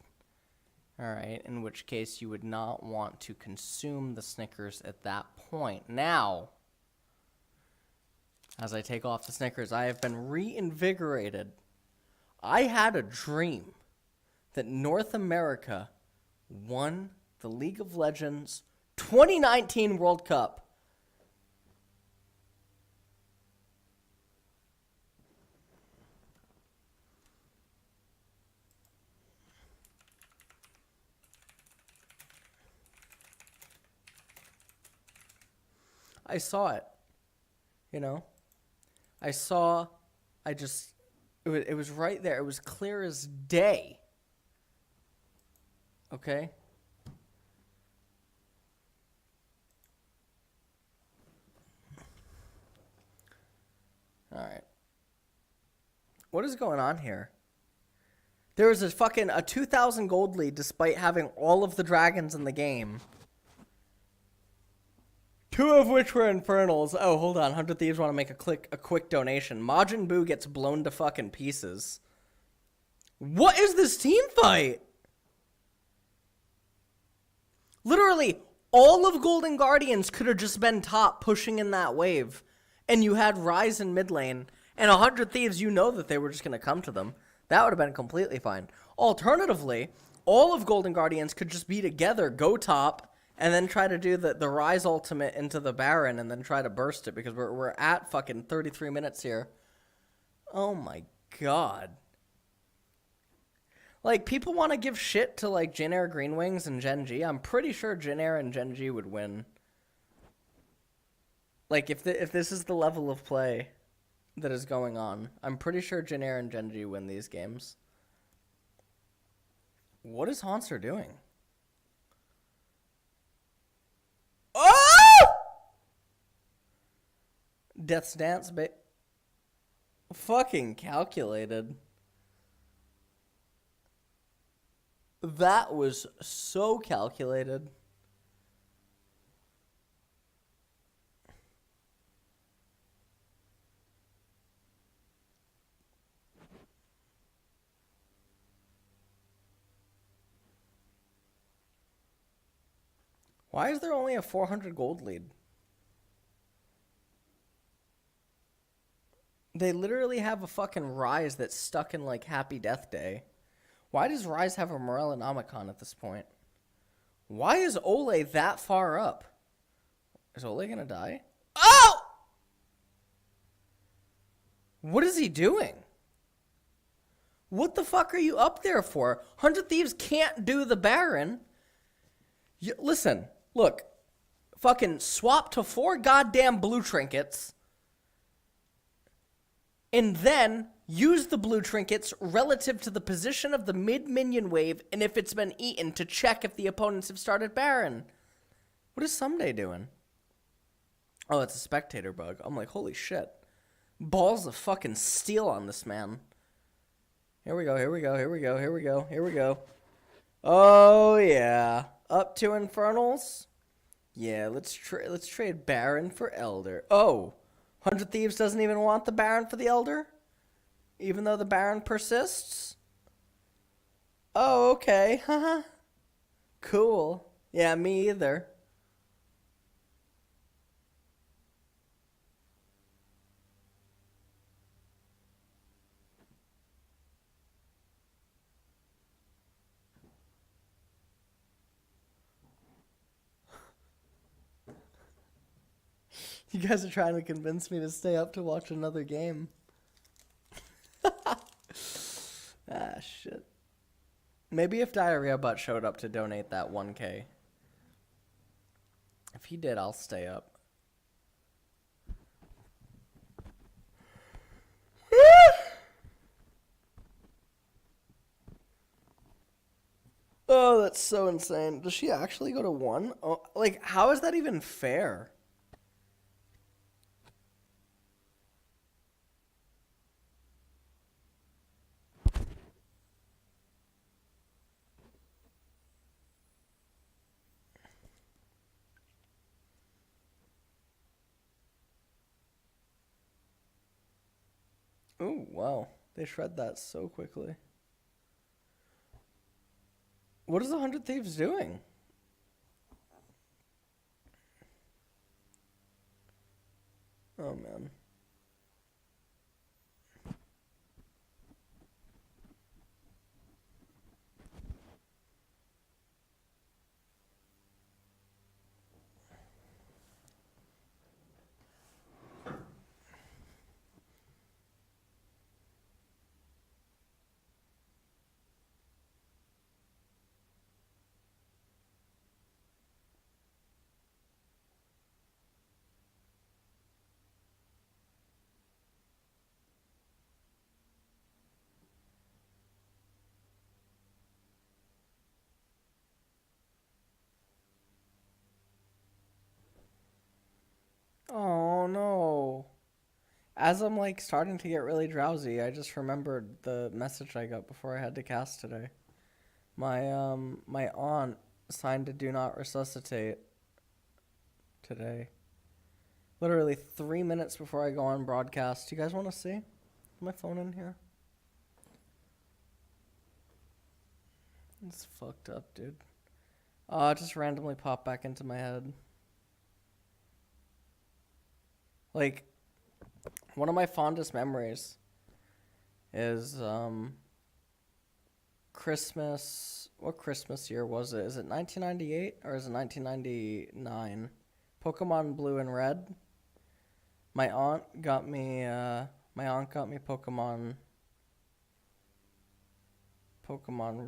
All right, in which case you would not want to consume the Snickers at that point. Now, as I take off the Snickers, I have been reinvigorated. I had a dream that North America won the League of Legends 2019 World Cup. I saw it, you know. It was right there. It was clear as day. Okay? All right. What is going on here? There was a 2,000 gold lead despite having all of the dragons in the game. 2 of which were Infernals. Oh, hold on. 100 Thieves want to make a quick donation. Majin Buu gets blown to fucking pieces. What is this team fight? Literally, all of Golden Guardians could have just been top pushing in that wave. And you had Ryze in mid lane. And 100 Thieves, you know that they were just going to come to them. That would have been completely fine. Alternatively, all of Golden Guardians could just be together, go top, and then try to do the Ryze ultimate into the Baron and then try to burst it because we're at fucking 33 minutes here. Oh my god. Like, people want to give shit to, like, Jin Air Green Wings and Gen G. I'm pretty sure Jin Air and Gen G would win. Like, if this is the level of play that is going on, I'm pretty sure Jin Air and Gen G win these games. What is Haunter doing? Oh! Death's Dance, fucking calculated. That was so calculated. Why is there only a 400 gold lead? They literally have a fucking Ryze that's stuck in, like, Happy Death Day. Why does Ryze have a Morellonomicon at this point? Why is Ole that far up? Is Ole gonna die? Oh! What is he doing? What the fuck are you up there for? 100 Thieves can't do the Baron. Listen, look. Fucking swap to 4 goddamn blue trinkets. And then use the blue trinkets relative to the position of the mid-minion wave and if it's been eaten to check if the opponents have started Baron. What is Someday doing? Oh, it's a spectator bug. I'm like, holy shit. Balls of fucking steel on this man. Here we go, here we go, here we go, here we go, here we go. Oh, yeah. Up to Infernals? Yeah, let's trade Baron for Elder. Oh, 100 Thieves doesn't even want the Baron for the Elder? Even though the Baron persists? Oh, okay. Haha. Cool. Yeah, me either. You guys are trying to convince me to stay up to watch another game. Ah, shit. Maybe if Diarrhea Butt showed up to donate that 1K. If he did, I'll stay up. Oh, that's so insane. Does she actually go to 1? Oh, like, how is that even fair? Ooh, wow. They shred that so quickly. What is 100 Thieves doing? Oh, man. Oh, no. As I'm, like, starting to get really drowsy, I just remembered the message I got before I had to cast today. My aunt signed a do not resuscitate today. Literally 3 minutes before I go on broadcast. You guys want to see? Is my phone in here? It's fucked up, dude. It just randomly popped back into my head. Like, one of my fondest memories is Christmas. What Christmas year was it? Is it 1998 or is it 1999? Pokemon Blue and Red. My aunt got me Pokemon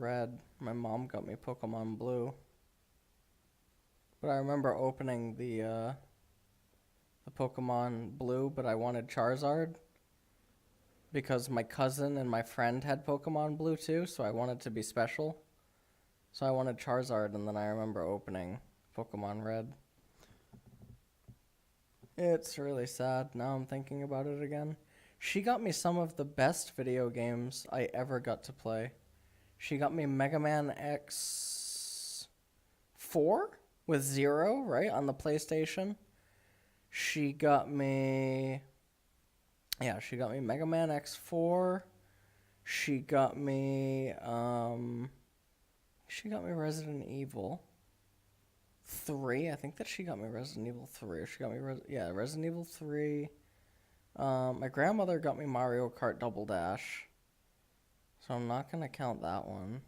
Red. My mom got me Pokemon Blue. But I remember opening the Pokemon Blue, but I wanted Charizard because my cousin and my friend had Pokemon Blue too, so I wanted to be special. So I wanted Charizard, and then I remember opening Pokemon Red. It's really sad. Now I'm thinking about it again. She got me some of the best video games I ever got to play. She got me Mega Man X4 with Zero, right, on the PlayStation. She got me Mega Man X4. She got me Resident Evil 3. I think that she got me Resident Evil 3. Or she got me Resident Evil 3. My grandmother got me Mario Kart Double Dash. So I'm not going to count that one.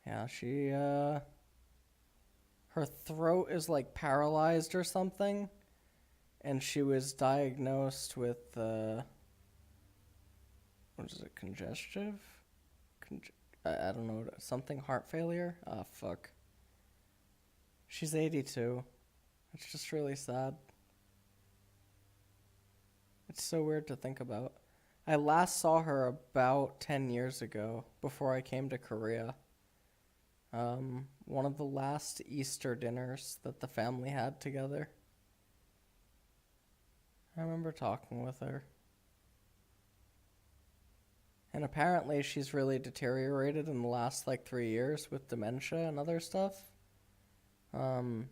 Yeah, she her throat is like paralyzed or something, and she was diagnosed with what is it, congestive? I don't know, something heart failure? Ah, fuck. She's 82. It's just really sad. It's so weird to think about. I last saw her about 10 years ago, before I came to Korea. One of the last Easter dinners that the family had together. I remember talking with her. And apparently she's really deteriorated in the last, 3 years with dementia and other stuff. And,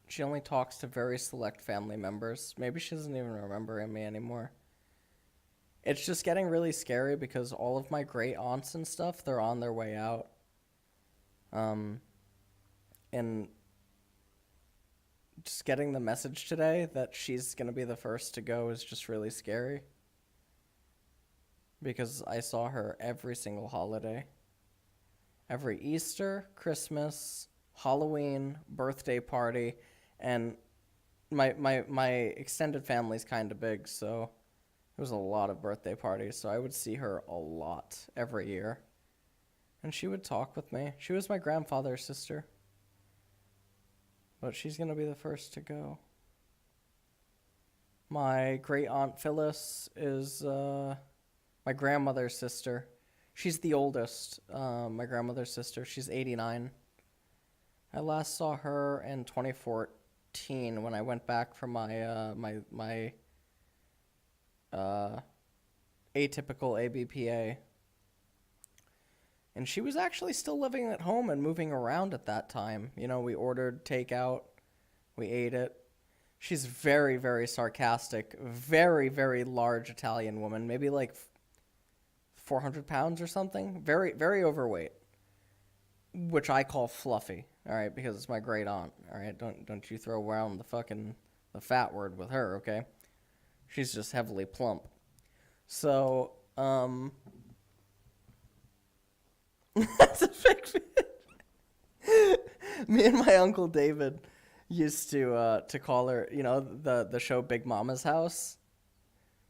she only talks to very select family members. Maybe she doesn't even remember me anymore. It's just getting really scary because all of my great aunts and stuff, they're on their way out. And just getting the message today that she's going to be the first to go is just really scary. Because I saw her every single holiday. Every Easter, Christmas, Halloween, birthday party, and my extended family's kind of big, so It was a lot of birthday parties, so I would see her a lot every year. And she would talk with me. She was my grandfather's sister. But she's going to be the first to go. My great aunt Phyllis is my grandmother's sister. She's the oldest, my grandmother's sister. She's 89. I last saw her in 2014 when I went back from my my atypical ABPA. And she was actually still living at home and moving around at that time. You know, we ordered takeout. We ate it. She's very, very sarcastic. Very, very large Italian woman. Maybe like 400 pounds or something. Very, very overweight. Which I call fluffy. All right, because it's my great aunt. All right, don't you throw around the fat word with her, okay? She's just heavily plump. So, that's a fake fit. Me and my Uncle David used to call her, you know, the show Big Mama's House.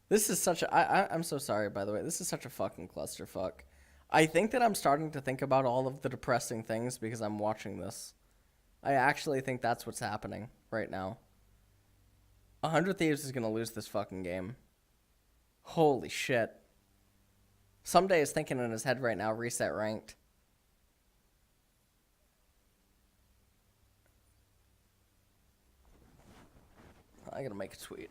This is such a... I'm so sorry, by the way. This is such a fucking clusterfuck. I think that I'm starting to think about all of the depressing things because I'm watching this. I actually think that's what's happening right now. 100 Thieves is going to lose this fucking game. Holy shit. Someday is thinking in his head right now, reset ranked. I gotta make a tweet.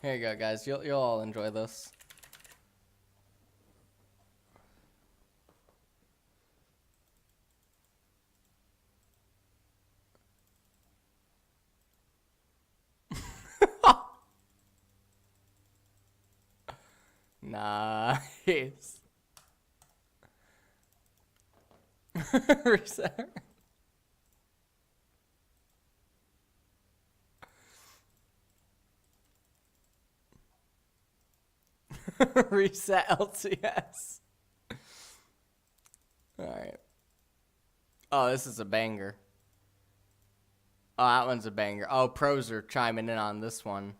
Here you go, guys. You'll all enjoy this. Nice. Reset. Reset LCS. Alright. Oh, this is a banger. Oh, that one's a banger. Oh, pros are chiming in on this one.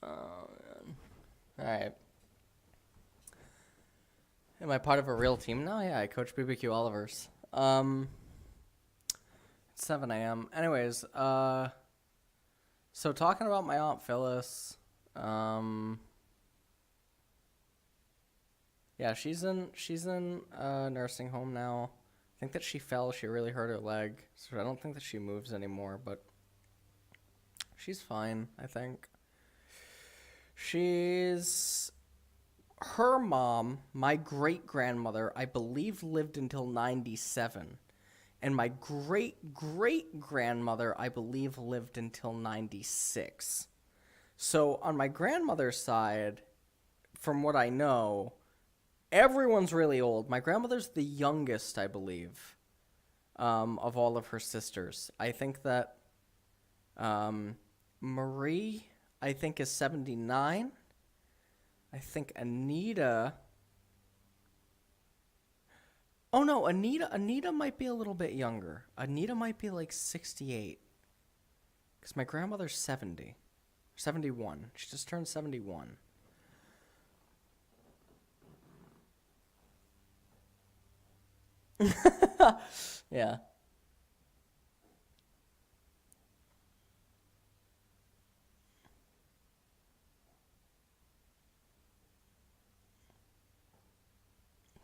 Oh, man. Alright. Am I part of a real team now? Yeah, I coach BBQ Olivers. It's 7 a.m. Anyways, so talking about my Aunt Phyllis, yeah, she's in a nursing home now. I think that she fell, she really hurt her leg, so I don't think that she moves anymore, but she's fine, I think. Her mom, my great-grandmother, I believe lived until 97. And my great-great-grandmother, I believe, lived until 96. So on my grandmother's side, from what I know, everyone's really old. My grandmother's the youngest, I believe, of all of her sisters. I think that Marie, I think, is 79. I think Anita... Oh, no, Anita might be a little bit younger. Anita might be like 68. Because my grandmother's 70. 71. She just turned 71. Yeah.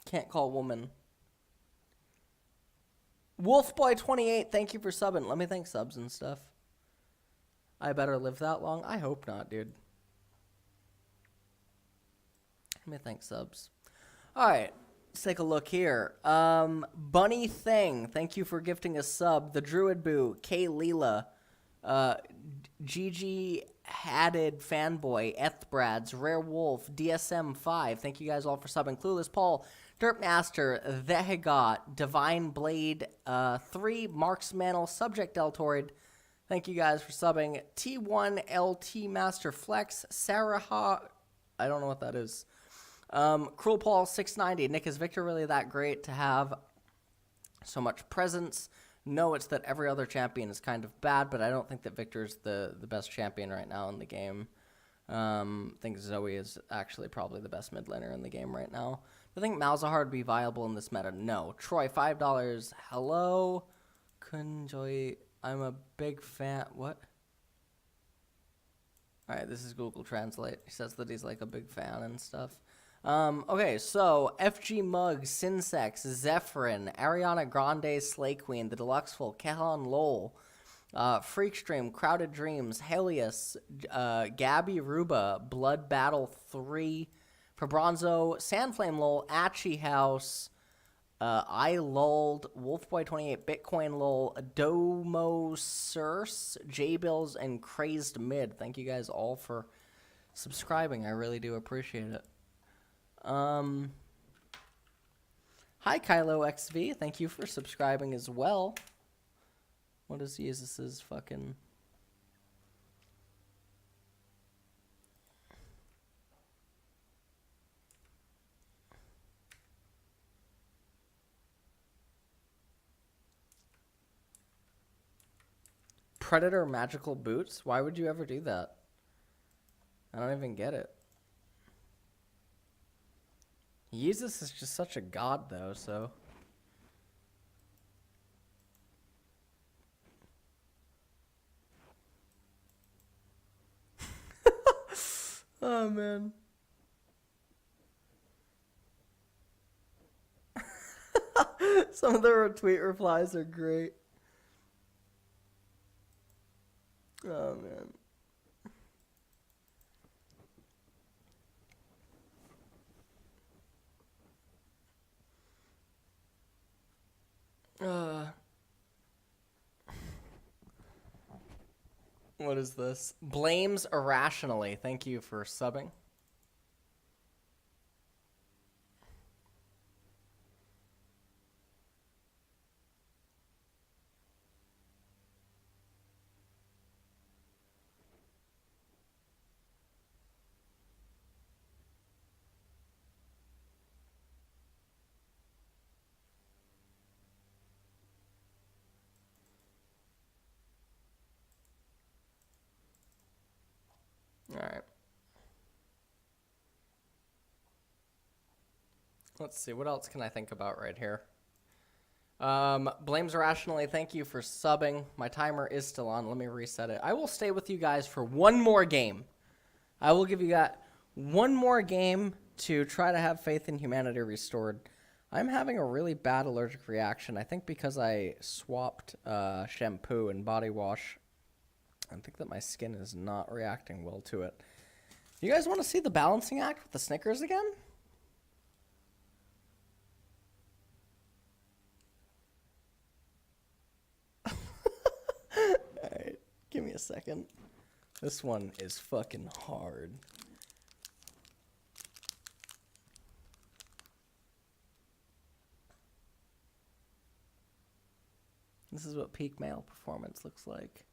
Can't call woman. Wolfboy28, thank you for subbing. Let me thank subs and stuff. I better live that long? I hope not, dude. Let me think subs. All right, let's take a look here. Bunny Thing, thank you for gifting a sub. The Druid Boo, K Leela, GG Hatted Fanboy, Ethbrads, Rare Wolf, DSM5. Thank you guys all for subbing. Clueless Paul, Derpmaster, Vehigot, Divine Blade 3, Marks Mantle, Subject Deltoid. Thank you guys for subbing. T1LT Master Flex, Sarah Ha, I don't know what that is. Cruel Paul 690. Nick, is Victor really that great to have so much presence? No, it's that every other champion is kind of bad, but I don't think that Victor's the best champion right now in the game. I think Zoe is actually probably the best mid laner in the game right now. I think Malzahar would be viable in this meta. No. Troy, $5. Hello. Kunjoy, I'm a big fan. What? All right, this is Google Translate. He says that he's like a big fan and stuff. Okay, so FG Mug, Synsex, Zephyrin, Ariana Grande, Slay Queen, The Deluxeful, Kehan Lowell, Freakstream, Crowded Dreams, Helios, Gabby Ruba, Blood Battle 3, Fabronzo, Sandflame Lowell, Achi House, I Lulled, Wolfboy28, Bitcoin Lol, Domo Circe, J-Bills, and Crazed Mid. Thank you guys all for subscribing. I really do appreciate it. Hi, Kylo XV. Thank you for subscribing as well. What is Jesus's fucking... Predator magical boots? Why would you ever do that? I don't even get it. Jesus is just such a god, though, so... Oh, man. Some of the retweet replies are great. Oh, man. What is this? Blames irrationally. Thank you for subbing. All right. Let's see. What else can I think about right here? Blames irrationally. Thank you for subbing. My timer is still on. Let me reset it. I will stay with you guys for one more game. I will give you guys one more game to try to have faith in humanity restored. I'm having a really bad allergic reaction. I think because I swapped shampoo and body wash. I think that my skin is not reacting well to it. You guys want to see the balancing act with the Snickers again? Alright, give me a second. This one is fucking hard. This is what peak male performance looks like.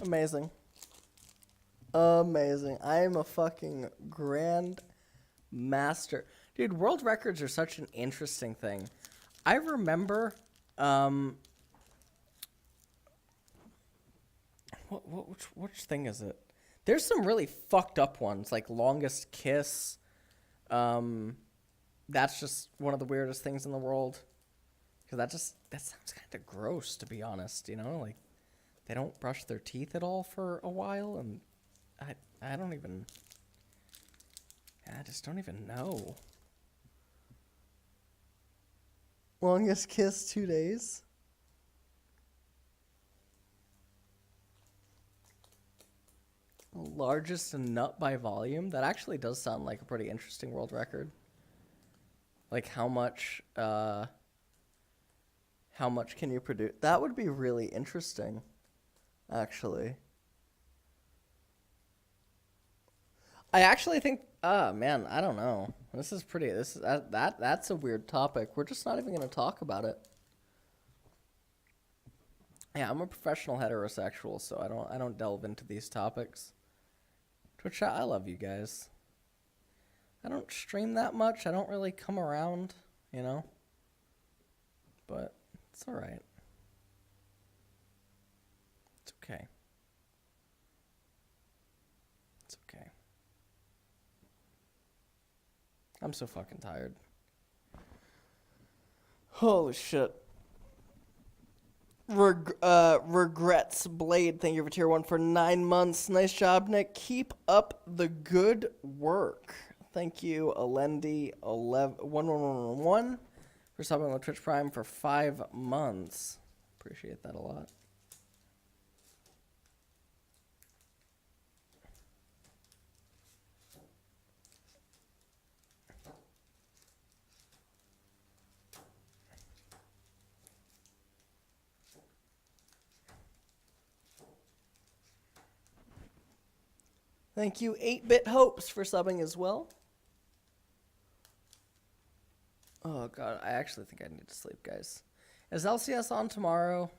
Amazing. Amazing. I am a fucking grand master. Dude, world records are such an interesting thing. I remember, which thing is it? There's some really fucked up ones, like longest kiss. That's just one of the weirdest things in the world. Because that sounds kind of gross, to be honest, you know? Like, they don't brush their teeth at all for a while, and I don't even... I just don't even know. Longest kiss, 2 days. Largest nut by volume. That actually does sound like a pretty interesting world record. Like how much can you produce? That would be really interesting, actually. I actually think, man, I don't know. That's a weird topic. We're just not even going to talk about it. Yeah, I'm a professional heterosexual, so I don't delve into these topics. Twitch chat, I love you guys. I don't stream that much. I don't really come around, you know. But it's all right. It's okay. It's okay. I'm so fucking tired. Holy shit. Regrets Blade, thank you for tier 1 for 9 months. Nice job, Nick. Keep up the good work. Thank you, Alendi111111 for subbing with Twitch Prime for 5 months. Appreciate that a lot. Thank you, 8-Bit Hopes, for subbing as well. Oh, God, I actually think I need to sleep, guys. Is LCS on tomorrow?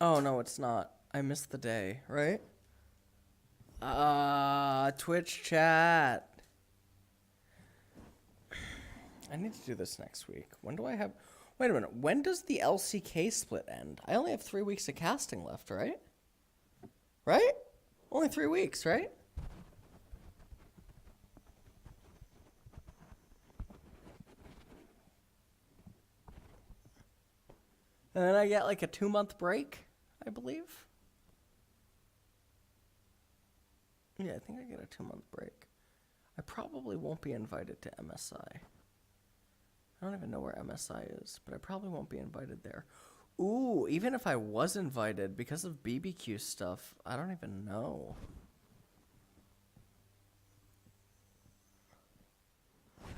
Oh, no, it's not. I missed the day, right? Twitch chat. I need to do this next week. When do I have... Wait a minute. When does the LCK split end? I only have 3 weeks of casting left, right? Right? Only 3 weeks, right? And then I get like a 2-month break, I believe. Yeah, I think I get a 2-month break. I probably won't be invited to MSI. I don't even know where MSI is, but I probably won't be invited there. Ooh, even if I was invited, because of BBQ stuff, I don't even know.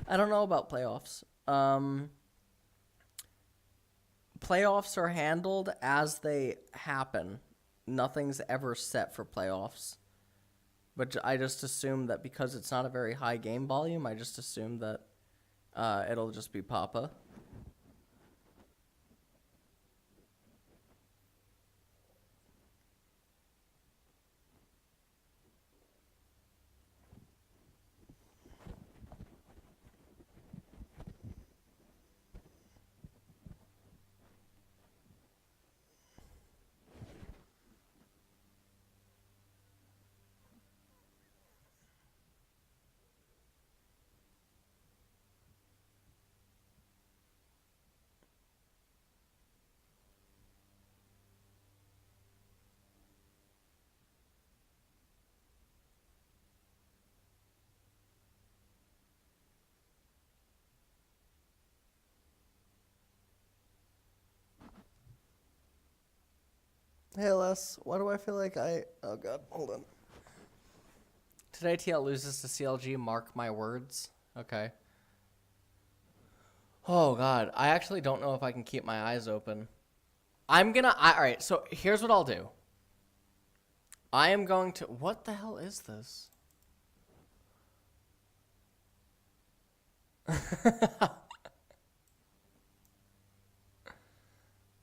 I don't know about playoffs. Playoffs are handled as they happen. Nothing's ever set for playoffs. But I just assume that because it's not a very high game volume, I just assume that it'll just be Papa. Hey, Les, why do I feel like oh, God, hold on. Today, TL loses to CLG, mark my words. Okay. Oh, God, I actually don't know if I can keep my eyes open. All right, so here's what I'll do. I am going to, what the hell is this?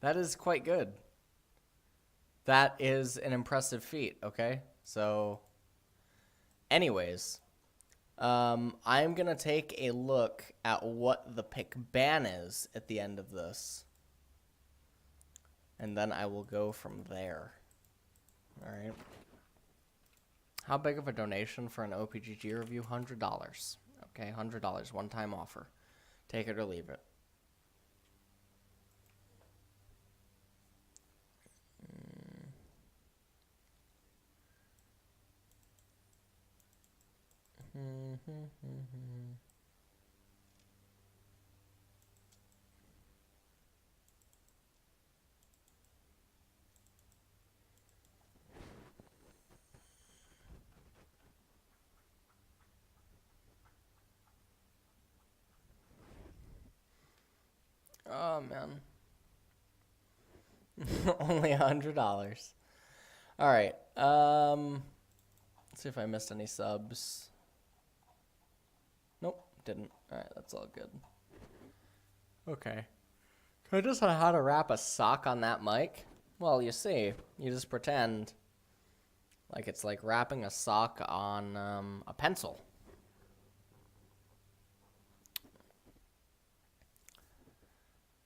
That is quite good. That is an impressive feat, okay? So, anyways, I'm going to take a look at what the pick ban is at the end of this. And then I will go from there. All right. How big of a donation for an OPGG review? $100. Okay, $100, one-time offer. Take it or leave it. Oh, man. Only $100. All right. Let's see if I missed any subs. Nope, didn't. All right, that's all good. Okay. I just know how to wrap a sock on that mic. Well, you see, you just pretend like it's like wrapping a sock on a pencil.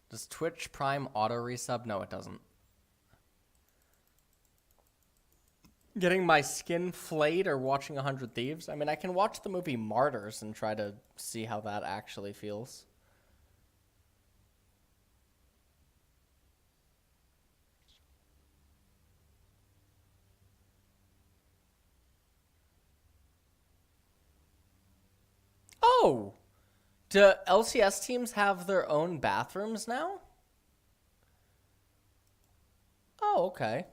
Does Twitch Prime auto resub? No, it doesn't. Getting my skin flayed or watching 100 Thieves? I mean, I can watch the movie Martyrs and try to see how that actually feels. Oh! Do LCS teams have their own bathrooms now? Oh, okay.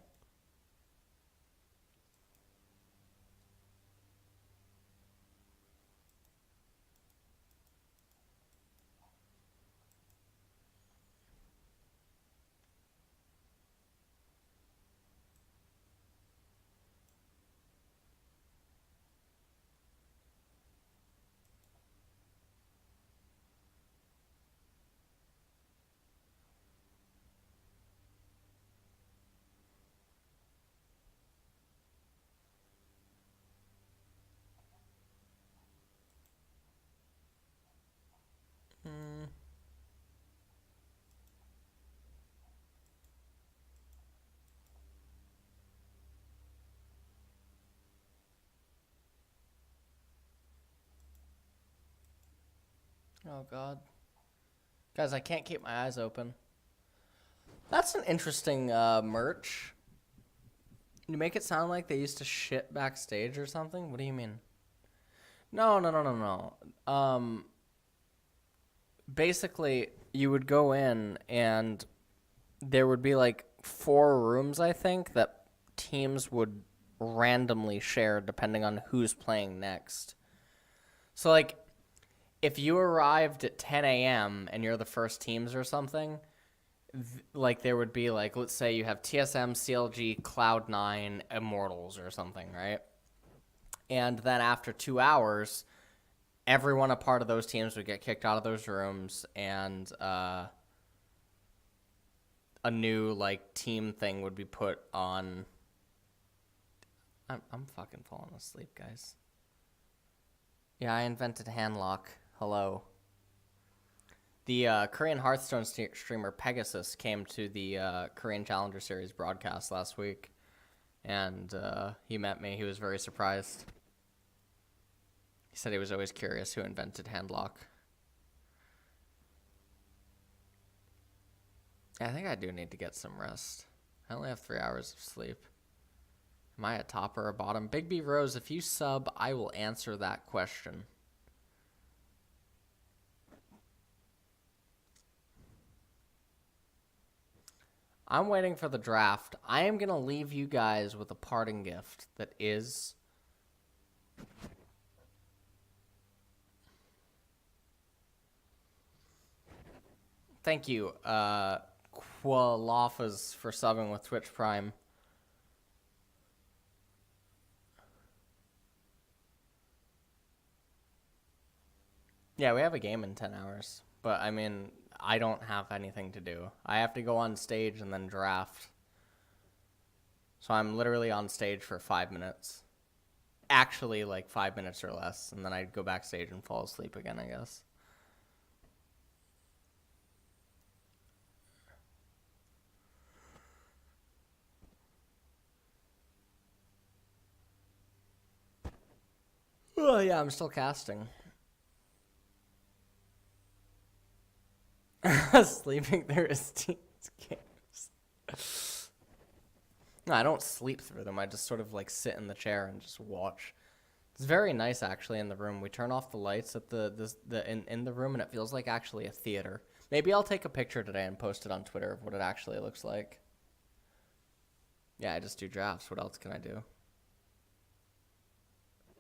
Oh, God. Guys, I can't keep my eyes open. That's an interesting merch. You make it sound like they used to shit backstage or something? What do you mean? No. Basically, you would go in and there would be like 4 rooms, I think, that teams would randomly share depending on who's playing next. So, like, if you arrived at 10 a.m. and you're the first teams or something, like there would be like, let's say you have TSM, CLG, Cloud9, Immortals or something, right? And then after 2 hours, everyone a part of those teams would get kicked out of those rooms, and a new like team thing would be put on. I'm fucking falling asleep, guys. Yeah, I invented handlock. Hello. The Korean Hearthstone streamer Pegasus came to the Korean Challenger Series broadcast last week, and he met me. He was very surprised. He said he was always curious who invented handlock. I think I do need to get some rest. I only have 3 hours of sleep. Am I a top or a bottom? Big B Rose, if you sub, I will answer that question. I'm waiting for the draft. I am going to leave you guys with a parting gift that is... Thank you, Qualafas, for subbing with Twitch Prime. Yeah, we have a game in 10 hours. But, I mean, I don't have anything to do. I have to go on stage and then draft. So I'm literally on stage for 5 minutes. Actually, like 5 minutes or less. And then I'd go backstage and fall asleep again, I guess. Oh, yeah, I'm still casting. Sleeping through his team's games. No, I don't sleep through them. I just sort of like sit in the chair and just watch. It's very nice actually in the room. We turn off the lights at in the room and it feels like actually a theater. Maybe I'll take a picture today and post it on Twitter of what it actually looks like. Yeah, I just do drafts. What else can I do?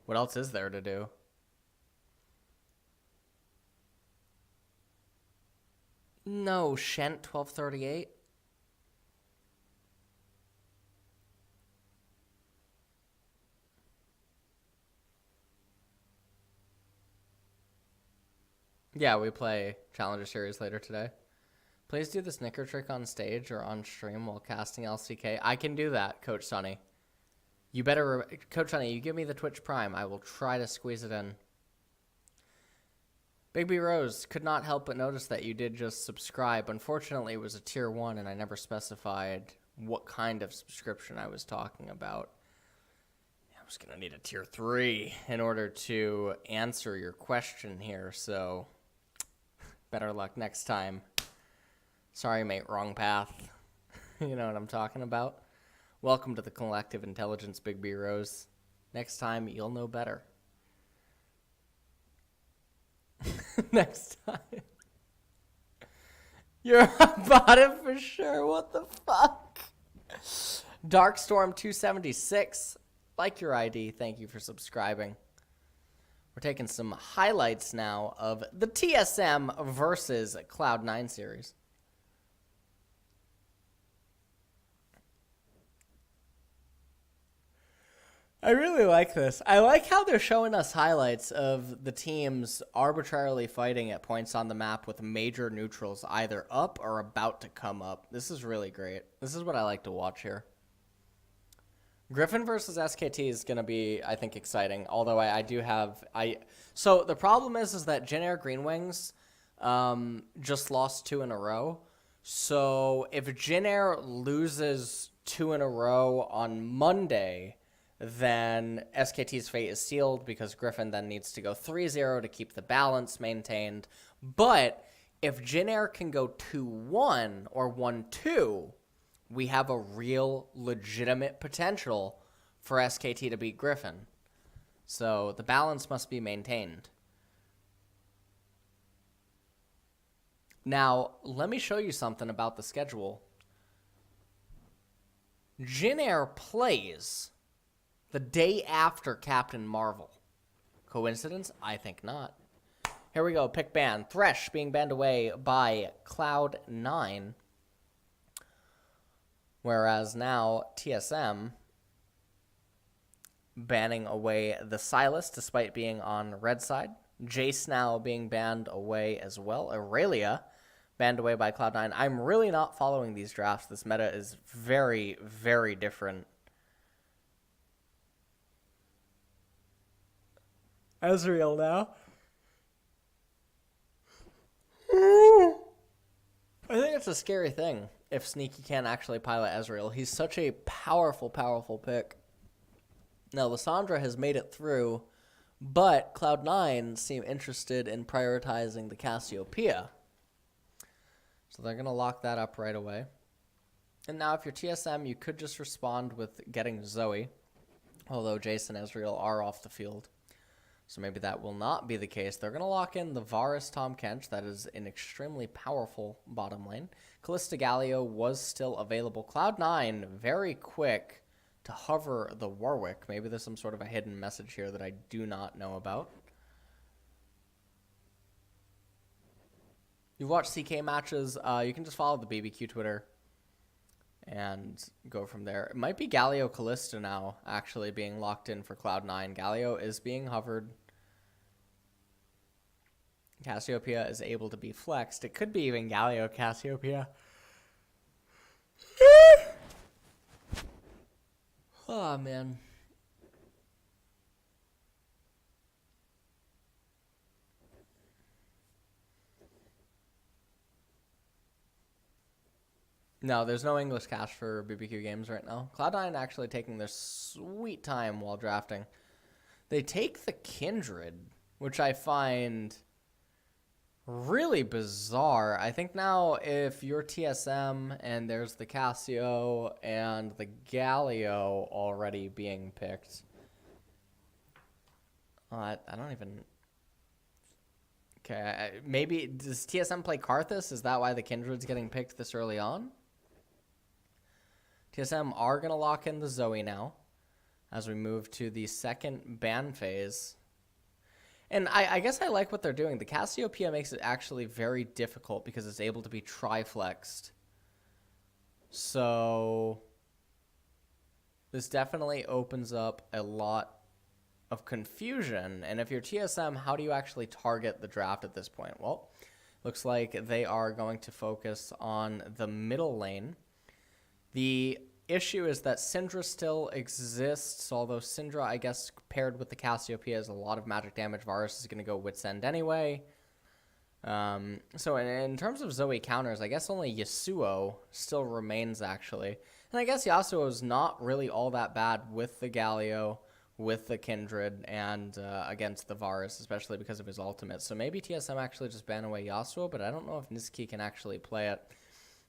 What else is there to do? No, Shent 1238. Yeah, we play Challenger Series later today. Please do the snicker trick on stage or on stream while casting LCK. I can do that, Coach Sonny. You better, Coach Sonny, you give me the Twitch Prime. I will try to squeeze it in. Big B Rose, could not help but notice that you did just subscribe. Unfortunately, it was a tier 1 and I never specified what kind of subscription I was talking about. I was going to need a tier 3 in order to answer your question here, so better luck next time. Sorry, mate, wrong path. You know what I'm talking about? Welcome to the collective intelligence, Big B Rose. Next time, you'll know better. Next time. You're about it for sure. What the fuck? Darkstorm276. Like your ID. Thank you for subscribing. We're taking some highlights now of the TSM versus Cloud9 series. I really like this. I like how they're showing us highlights of the teams arbitrarily fighting at points on the map with major neutrals either up or about to come up. This is really great. This is what I like to watch here. Griffin versus SKT is going to be, I think, exciting. Although I do have... So the problem is that Jin Air Green Wings just lost 2 in a row. So if Jin Air loses 2 in a row on Monday, then SKT's fate is sealed because Griffin then needs to go 3-0 to keep the balance maintained. But if Jin Air can go 2-1 or 1-2, we have a real legitimate potential for SKT to beat Griffin. So the balance must be maintained. Now, let me show you something about the schedule. Jin Air plays the day after Captain Marvel. Coincidence? I think not. Here we go. Pick ban. Thresh being banned away by Cloud9. Whereas now TSM banning away the Silas despite being on red side. Jace now being banned away as well. Aurelia banned away by Cloud9. I'm really not following these drafts. This meta is very, very different. Ezreal now. I think it's a scary thing if Sneaky can't actually pilot Ezreal. He's such a powerful, powerful pick. Now, Lissandra has made it through, but Cloud9 seem interested in prioritizing the Cassiopeia. So they're going to lock that up right away. And now if you're TSM, you could just respond with getting Zoe, although Jace and Ezreal are off the field. So maybe that will not be the case. They're going to lock in the Varus Tahm Kench. That is an extremely powerful bottom lane. Callista Galio was still available. Cloud9 very quick to hover the Warwick. Maybe there's some sort of a hidden message here that I do not know about. You've watched CK matches. You can just follow the BBQ Twitter and go from there. It might be Galio Callista now actually being locked in for Cloud9. Galio is being hovered. Cassiopeia is able to be flexed. It could be even Galio Cassiopeia. Oh, man. No, there's no English cash for BBQ games right now. Cloud9 actually taking their sweet time while drafting. They take the Kindred, which I find really bizarre. I think now if you're TSM and there's the Cassio and the Galio already being picked, I don't even... Okay, maybe... Does TSM play Karthus? Is that why the Kindred's getting picked this early on? TSM are going to lock in the Zoe now as we move to the second ban phase. And I guess I like what they're doing. The Cassiopeia makes it actually very difficult because it's able to be triflexed. So this definitely opens up a lot of confusion. And if you're TSM, how do you actually target the draft at this point? Well, looks like they are going to focus on the middle lane. The issue is that Syndra still exists, although Syndra, I guess, paired with the Cassiopeia has a lot of magic damage. Varus is going to go Wit's End anyway. So in terms of Zoe counters, I guess only Yasuo still remains, actually. And I guess Yasuo is not really all that bad with the Galio, with the Kindred, and against the Varus, especially because of his ultimate. So maybe TSM actually just ban away Yasuo, but I don't know if Niski can actually play it.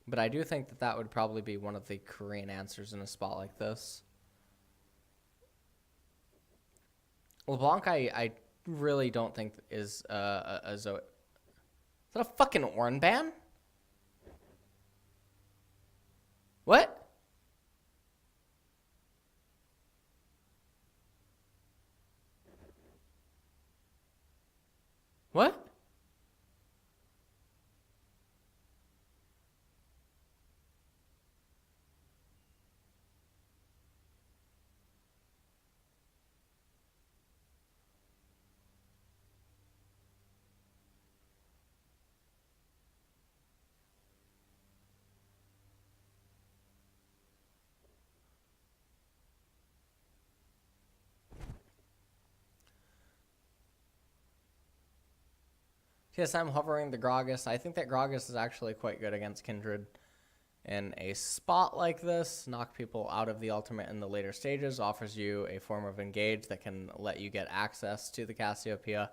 But I do think that that would probably be one of the Korean answers in a spot like this. LeBlanc, I really don't think is a Zoe. Is that a fucking Ornn ban? What? What? Yes, I'm hovering the Gragas. I think that Gragas is actually quite good against Kindred in a spot like this. Knock people out of the ultimate in the later stages. Offers you a form of engage that can let you get access to the Cassiopeia.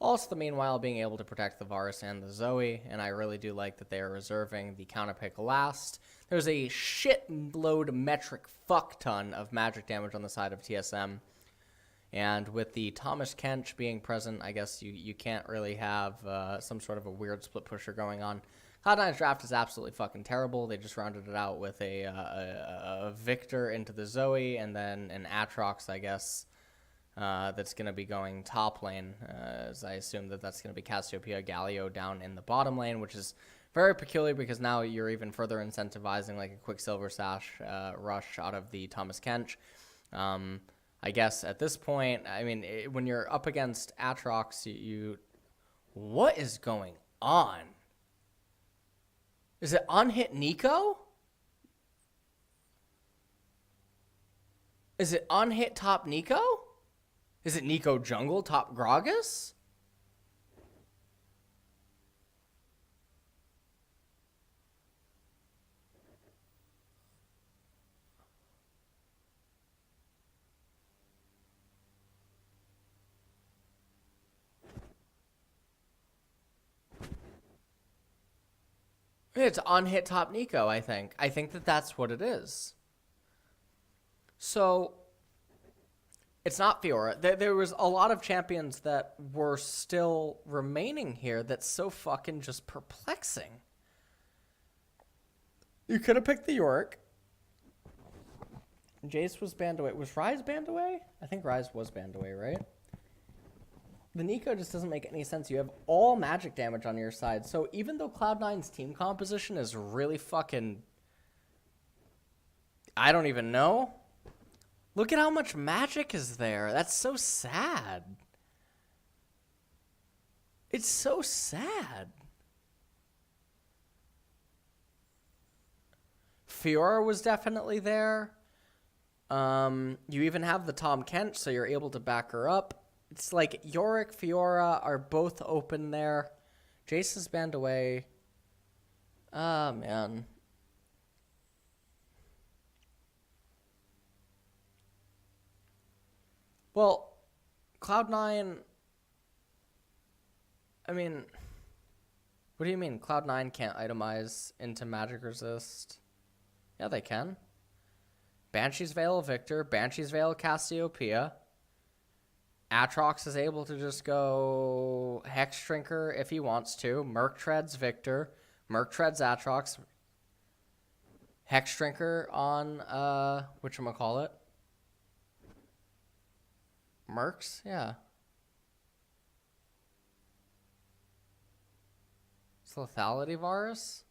Also, meanwhile, being able to protect the Varus and the Zoe. And I really do like that they are reserving the counter pick last. There's a shitload metric fuck ton of magic damage on the side of TSM. And with the Thomas Kench being present, I guess you can't really have some sort of a weird split pusher going on. Cloud9's draft is absolutely fucking terrible. They just rounded it out with a Victor into the Zoe and then an Atrox, I guess, that's going to be going top lane, as I assume that that's going to be Cassiopeia Galio down in the bottom lane, which is very peculiar because now you're even further incentivizing like a Quicksilver Sash rush out of the Thomas Kench. I guess at this point, I mean, when you're up against Atrox, what is going on? Is it unhit Nico? Is it unhit top Nico? Is it Nico jungle top Gragas? It's unhit top Nico, I think. I think that that's what it is. So, it's not Fiora. There was a lot of champions that were still remaining here that's so fucking just perplexing. You could have picked the Yorick. Jace was banned away. Was Ryze banned away? I think Ryze was banned away, right? The Nico just doesn't make any sense. You have all magic damage on your side. So even though Cloud9's team composition is really fucking... I don't even know. Look at how much magic is there. That's so sad. It's so sad. Fiora was definitely there. You even have the Tom Kent, so you're able to back her up. It's like Yorick, Fiora are both open there. Jace is banned away. Ah, man. Well, Cloud9... I mean... What do you mean? Cloud9 can't itemize into Magic Resist? Yeah, they can. Banshee's Veil Victor, Banshee's Veil Cassiopeia. Atrox is able to just go Hex Shrinker if he wants to. Merc treads Victor. Merc treads Atrox. Hex Shrinker on, whatchamacallit? Mercs? Yeah. It's Lethality Varus?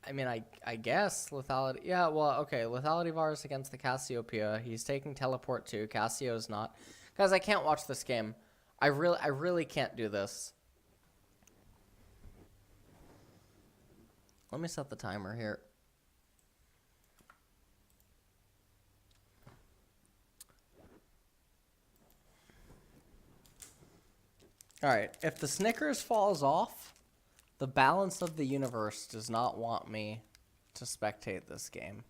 I mean, I guess Lethality... Yeah, well, okay. Lethality Virus against the Cassiopeia. He's taking Teleport too. Cassio's not. Guys, I can't watch this game. I really can't do this. Let me set the timer here. Alright, if the Snickers falls off... The balance of the universe does not want me to spectate this game.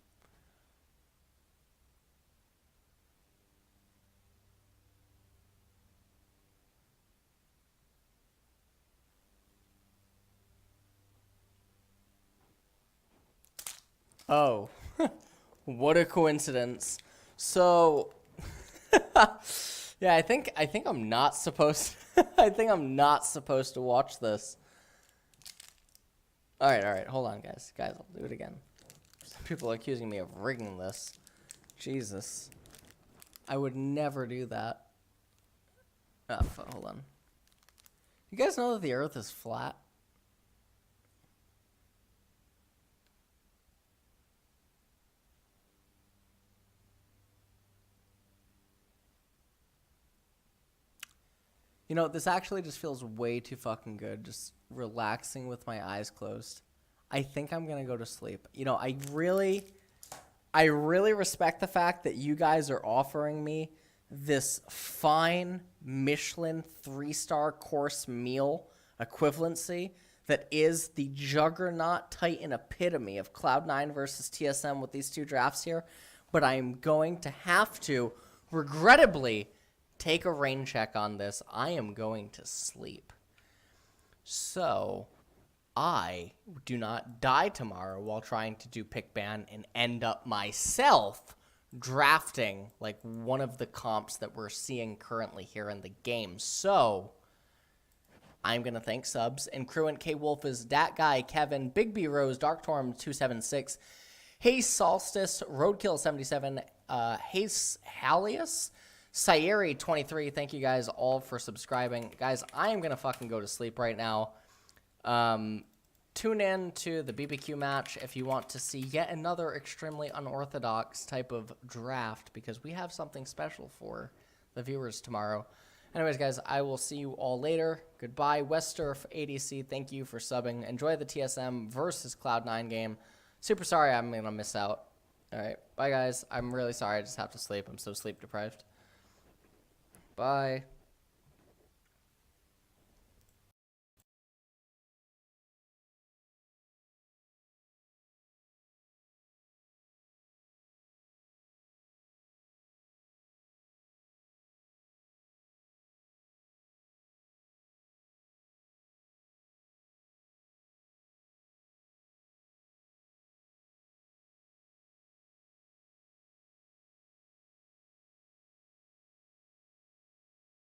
Oh, what a coincidence. So, yeah, I think I'm not supposed I think I'm not supposed to watch this. All right, hold on, guys. I'll do it again. Some people are accusing me of rigging this. Jesus. I would never do that. Hold on. You guys know that the Earth is flat? You know, this actually just feels way too fucking good, just relaxing with my eyes closed. I think I'm going to go to sleep. You know, I really respect the fact that you guys are offering me this fine Michelin 3-star course meal equivalency that is the juggernaut Titan epitome of Cloud9 versus TSM with these two drafts here. But I'm going to have to, regrettably, take a rain check on this. I am going to sleep. So, I do not die tomorrow while trying to do pick ban and end up myself drafting like one of the comps that we're seeing currently here in the game. So, I'm going to thank subs and crew and K Wolf is Dat Guy, Kevin, Big B Rose, Dark Torm 276, Hey Solstice, Roadkill 77, Haze Halius, Sayeri 23, thank you guys all for subscribing. Guys, I am going to fucking go to sleep right now. Tune in to the BBQ match if you want to see yet another extremely unorthodox type of draft because we have something special for the viewers tomorrow. Anyways, guys, I will see you all later. Goodbye. Westerf ADC, thank you for subbing. Enjoy the TSM versus Cloud9 game. Super sorry I'm going to miss out. All right. Bye, guys. I'm really sorry. I just have to sleep. I'm so sleep deprived. Bye.